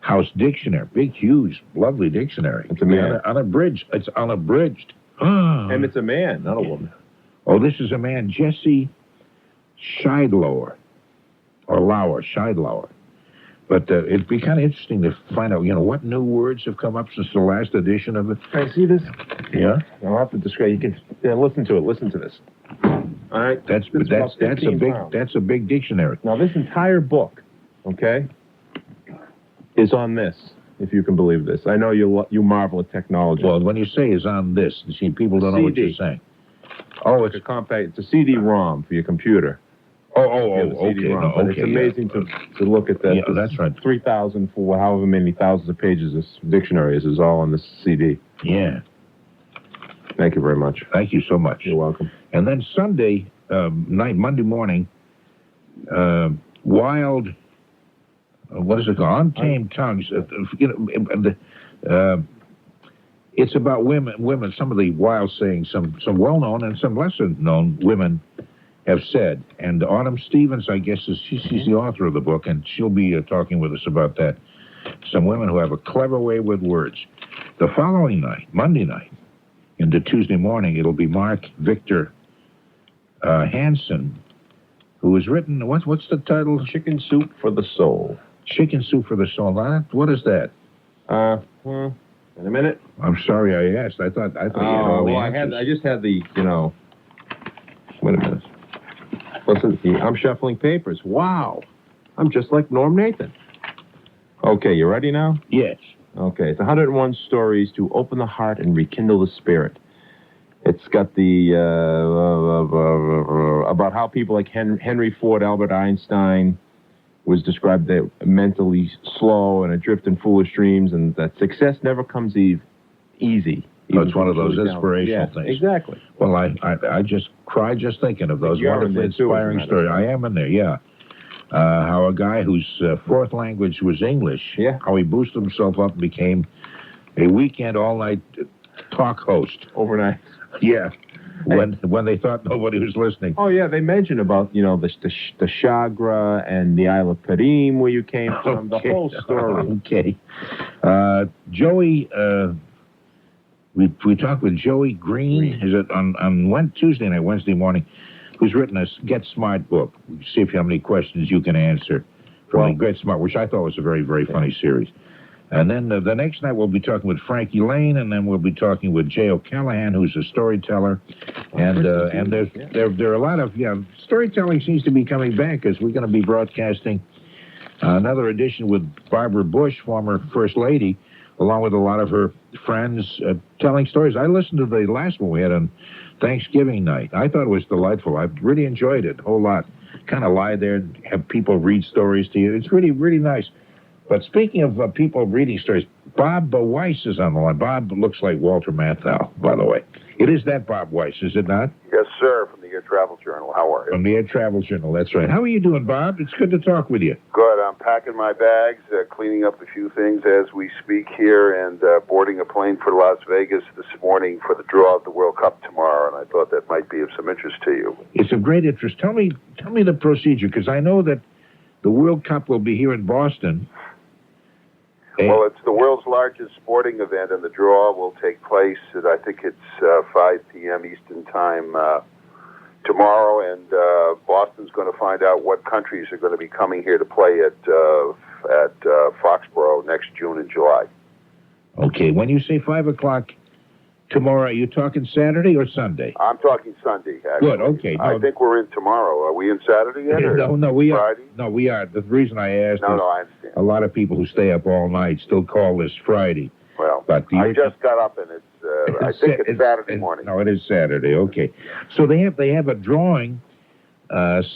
House Dictionary. Big, huge, lovely dictionary. It's a man. Unabridged. It's unabridged. And it's a man, not a woman. Oh, this is a man, Jesse Scheidlower. Or Scheidlower. But it'd be kind of interesting to find out, what new words have come up since the last edition of it. Can I see this? Yeah? I'll have to describe. You can listen to it. Listen to this. All right? That's a big dictionary. Now, this entire book, okay, is on this, if you can believe this. I know you marvel at technology. Well, when you say is on this, see, people don't know what you're saying. Oh, it's a compact. It's a CD-ROM for your computer. Okay. But it's amazing to look at that. Yeah, that's right. 3,000 for however many thousands of pages this dictionary is all on this CD. Yeah. Thank you very much. Thank you so much. You're welcome. And then Sunday night, Monday morning, wild, what is it called? Untamed Tongues. It's about women. Some of the wild sayings, some well-known and some lesser-known women have said. And Autumn Stevens, I guess, she's the author of the book, and she'll be talking with us about that. Some women who have a clever way with words. The following night, Monday night, into Tuesday morning, it'll be Mark Victor Hansen, who has written, what's the title? Chicken Soup for the Soul. Chicken Soup for the Soul. What is that? In a minute. I'm sorry I asked. I thought you had all the answers. I just had the, wait a minute. Listen, I'm shuffling papers. Wow. I'm just like Norm Nathan. Okay, you ready now? Yes. Okay, it's 101 stories to open the heart and rekindle the spirit. It's got the about how people like Henry Ford, Albert Einstein was described as mentally slow and adrift in foolish dreams, and that success never comes easy. Oh, it's one of those inspirational things. Exactly. Well, I just cry just thinking of those wonderful, inspiring stories. I am in there, yeah. How a guy whose fourth language was English, how he boosted himself up and became a weekend, all-night talk host. Overnight. Yeah. When they thought nobody was listening. Oh, yeah, they mentioned about, the Chagra and the Isle of Perim where you came from, the whole story. Okay. Joey, we talked with Joey Green. Is it on Tuesday night, Wednesday morning, who's written a Get Smart book. See if you have any questions you can answer from the Get Smart, which I thought was a very, very funny series. And then the next night we'll be talking with Frankie Lane, and then we'll be talking with Jay O'Callahan, who's a storyteller. And there are a lot of, storytelling seems to be coming back as we're going to be broadcasting another edition with Barbara Bush, former First Lady, along with a lot of her friends telling stories. I listened to the last one we had on Thanksgiving night. I thought it was delightful. I really enjoyed it a whole lot. Kind of lie there and have people read stories to you. It's really, really nice. But speaking of people reading stories, Bob Weiss is on the line. Bob looks like Walter Matthau, by the way. It is that Bob Weiss, is it not? Yes, sir, from the Air Travel Journal. How are you? From the Air Travel Journal, that's right. How are you doing, Bob? It's good to talk with you. Good. I'm packing my bags, cleaning up a few things as we speak here, and boarding a plane for Las Vegas this morning for the draw of the World Cup tomorrow, and I thought that might be of some interest to you. It's of great interest. Tell me the procedure, because I know that the World Cup will be here in Boston. Well, it's the world's largest sporting event, and the draw will take place at, I think it's 5 p.m. Eastern Time tomorrow, and Boston's going to find out what countries are going to be coming here to play at Foxborough next June and July. Okay, when you say 5 o'clock tomorrow, are you talking Saturday or Sunday? I'm talking Sunday, actually. Good, okay. I think we're in tomorrow. Are we in Saturday yet? Or No, we are. Friday? No, we are. The reason I asked is I understand. a lot of people who stay up all night still call this Friday. Well, but I just got up, and I think it's Saturday morning. No, it is Saturday. Okay, so they have a drawing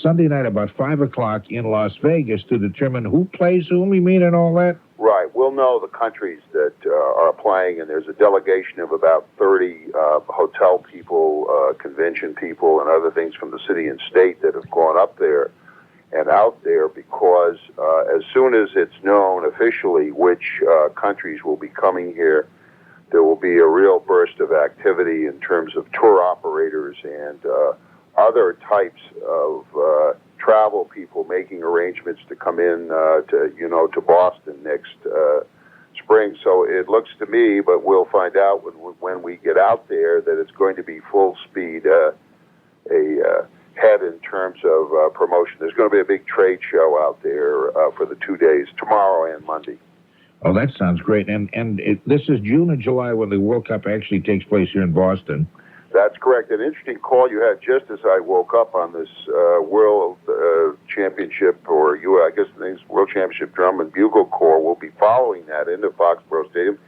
Sunday night about 5 o'clock in Las Vegas to determine who plays whom. You mean and all that? Right. We'll know the countries that are playing, and there's a delegation of about 30 hotel people, convention people, and other things from the city and state that have gone up there and out there because as soon as it's known officially which countries will be coming here, there will be a real burst of activity in terms of tour operators and other types of travel people making arrangements to come in to Boston next spring. So it looks to me, but we'll find out when we get out there, that it's going to be full speed ahead in terms of promotion. There's going to be a big trade show out there for the 2 days, tomorrow and Monday. Oh, that sounds great. And this is June and July when the World Cup actually takes place here in Boston. That's correct. An interesting call you had just as I woke up on this World Championship, or I guess the name's World Championship Drum and Bugle Corps will be following that into Foxborough Stadium.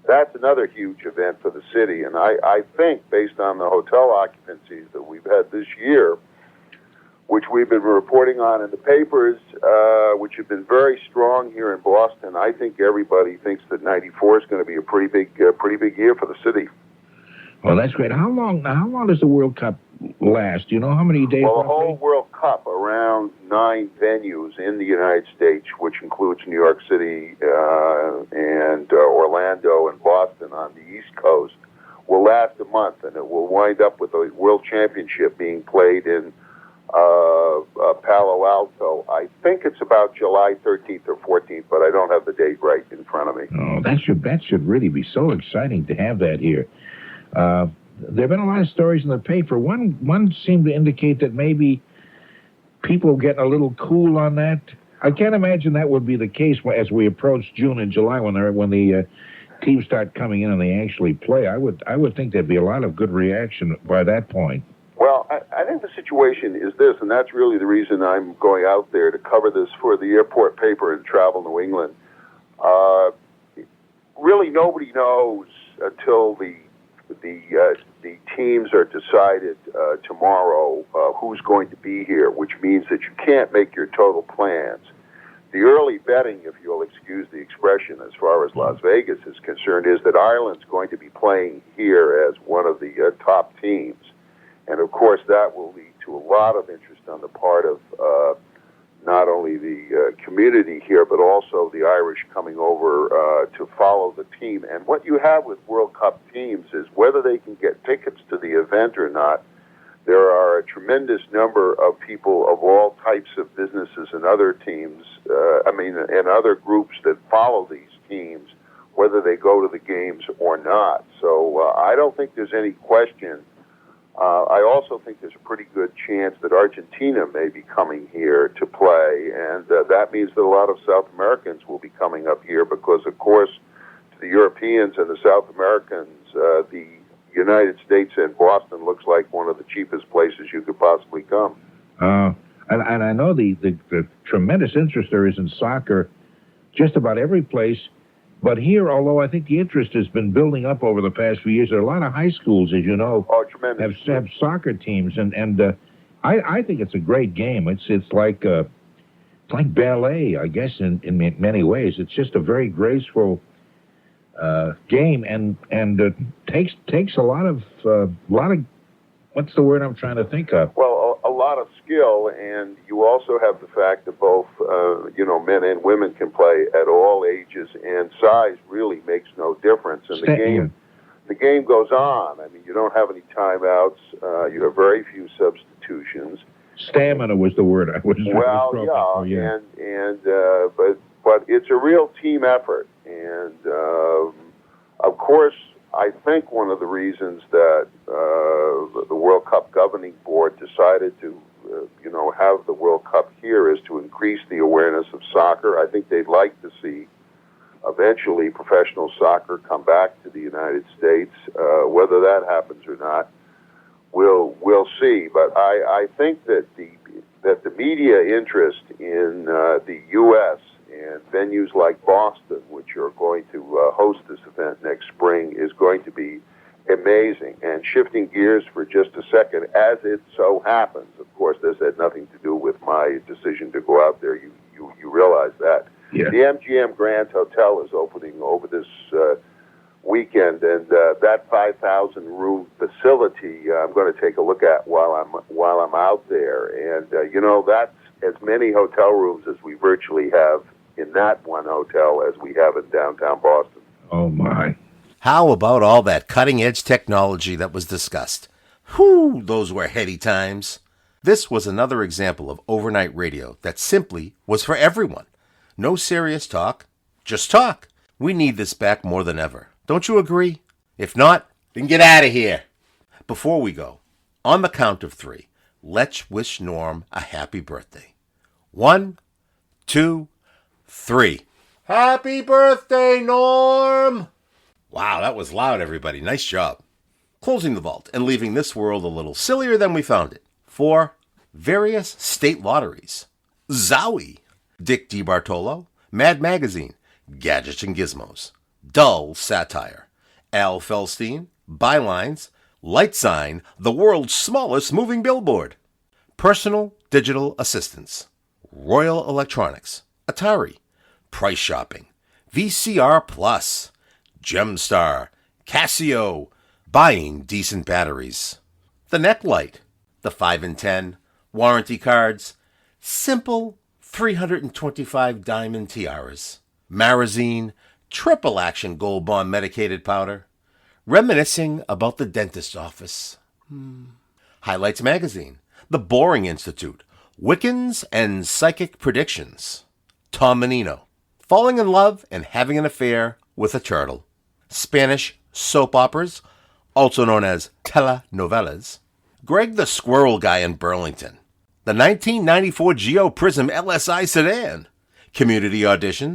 That's another huge event for the city, and I think, based on the hotel occupancies that we've had this year, which we've been reporting on in the papers, which have been very strong here in Boston, I think everybody thinks that '94 is going to be a pretty big year for the city. Well, that's great. How long does the World Cup last? Do you know how many days? Well, the whole World Cup, around 9 venues in the United States, which includes New York City and Orlando and Boston on the East Coast, will last a month, and it will wind up with the World Championship being played in Palo Alto. I think it's about July 13th or 14th, but I don't have the date right in front of me. Oh, that should really be so exciting to have that here. There have been a lot of stories in the paper. One seemed to indicate that maybe people getting a little cool on that. I can't imagine that would be the case as we approach June and July when the teams start coming in and they actually play. I would think there'd be a lot of good reaction by that point. Well, I think the situation is this, and that's really the reason I'm going out there to cover this for the airport paper in Travel New England. really nobody knows until the teams are decided tomorrow who's going to be here, which means that you can't make your total plans. The early betting, if you'll excuse the expression, as far as Las Vegas is concerned, is that Ireland's going to be playing here as one of the top teams. And, of course, that will lead to a lot of interest on the part of not only the community here, but also the Irish coming over to follow the team. And what you have with World Cup teams is whether they can get tickets to the event or not, there are a tremendous number of people of all types of businesses and other teams, and other groups that follow these teams, whether they go to the games or not. So I don't think there's any question. I also think there's a pretty good chance that Argentina may be coming here to play, and that means that a lot of South Americans will be coming up here because, of course, to the Europeans and the South Americans, the United States and Boston looks like one of the cheapest places you could possibly come. And I know the tremendous interest there is in soccer just about every place. But here, although I think the interest has been building up over the past few years, there are a lot of high schools, as you know, have soccer teams, and I think it's a great game. It's like ballet, I guess, in many ways. It's just a very graceful game, and takes a lot of what's the word I'm trying to think of? Well, a lot of skill, and you also have the fact that both men and women can play at all ages, and size really makes no difference. And the game goes on. I mean, you don't have any timeouts. You have very few substitutions. Stamina was the word I was. But it's a real team effort, and of course, I think one of the reasons that the World Cup governing board decided to, have the World Cup here is to increase the awareness of soccer. I think they'd like to see eventually professional soccer come back to the United States. Whether that happens or not, we'll see. But I think that the media interest in the U.S. and venues like Boston, which are going to host this event next spring, is going to be amazing. And shifting gears for just a second, as it so happens, of course, this had nothing to do with my decision to go out there. You realize that. Yeah. The MGM Grand Hotel is opening over this weekend, and that 5,000-room facility I'm going to take a look at while I'm out there. And that's as many hotel rooms as we virtually have in that one hotel as we have in downtown Boston. Oh, my. How about all that cutting-edge technology that was discussed? Whew, those were heady times. This was another example of overnight radio that simply was for everyone. No serious talk, just talk. We need this back more than ever. Don't you agree? If not, then get out of here. Before we go, on the count of 3, let's wish Norm a happy birthday. 1, 2, 3. Happy birthday, Norm! Wow, that was loud, everybody. Nice job. Closing the vault and leaving this world a little sillier than we found it. 4, various state lotteries. Zowie. Dick DeBartolo. Mad Magazine. Gadgets and Gizmos. Dull satire. Al Felstein. Bylines. Light Sign, the world's smallest moving billboard. Personal digital assistants. Royal Electronics. Atari. Price Shopping. VCR Plus. Gemstar. Casio. Buying decent batteries. The Neck Light. The 5 and 10. Warranty cards. Simple 325 diamond tiaras. Marazine. Triple action gold bond medicated powder. Reminiscing about the dentist's office. Highlights Magazine. The Boring Institute. Wiccans and Psychic Predictions. Tom Menino. Falling in love and having an affair with a turtle. Spanish soap operas, also known as telenovelas. Greg the Squirrel Guy in Burlington. The 1994 Geo Prism LSI sedan. Community auditions.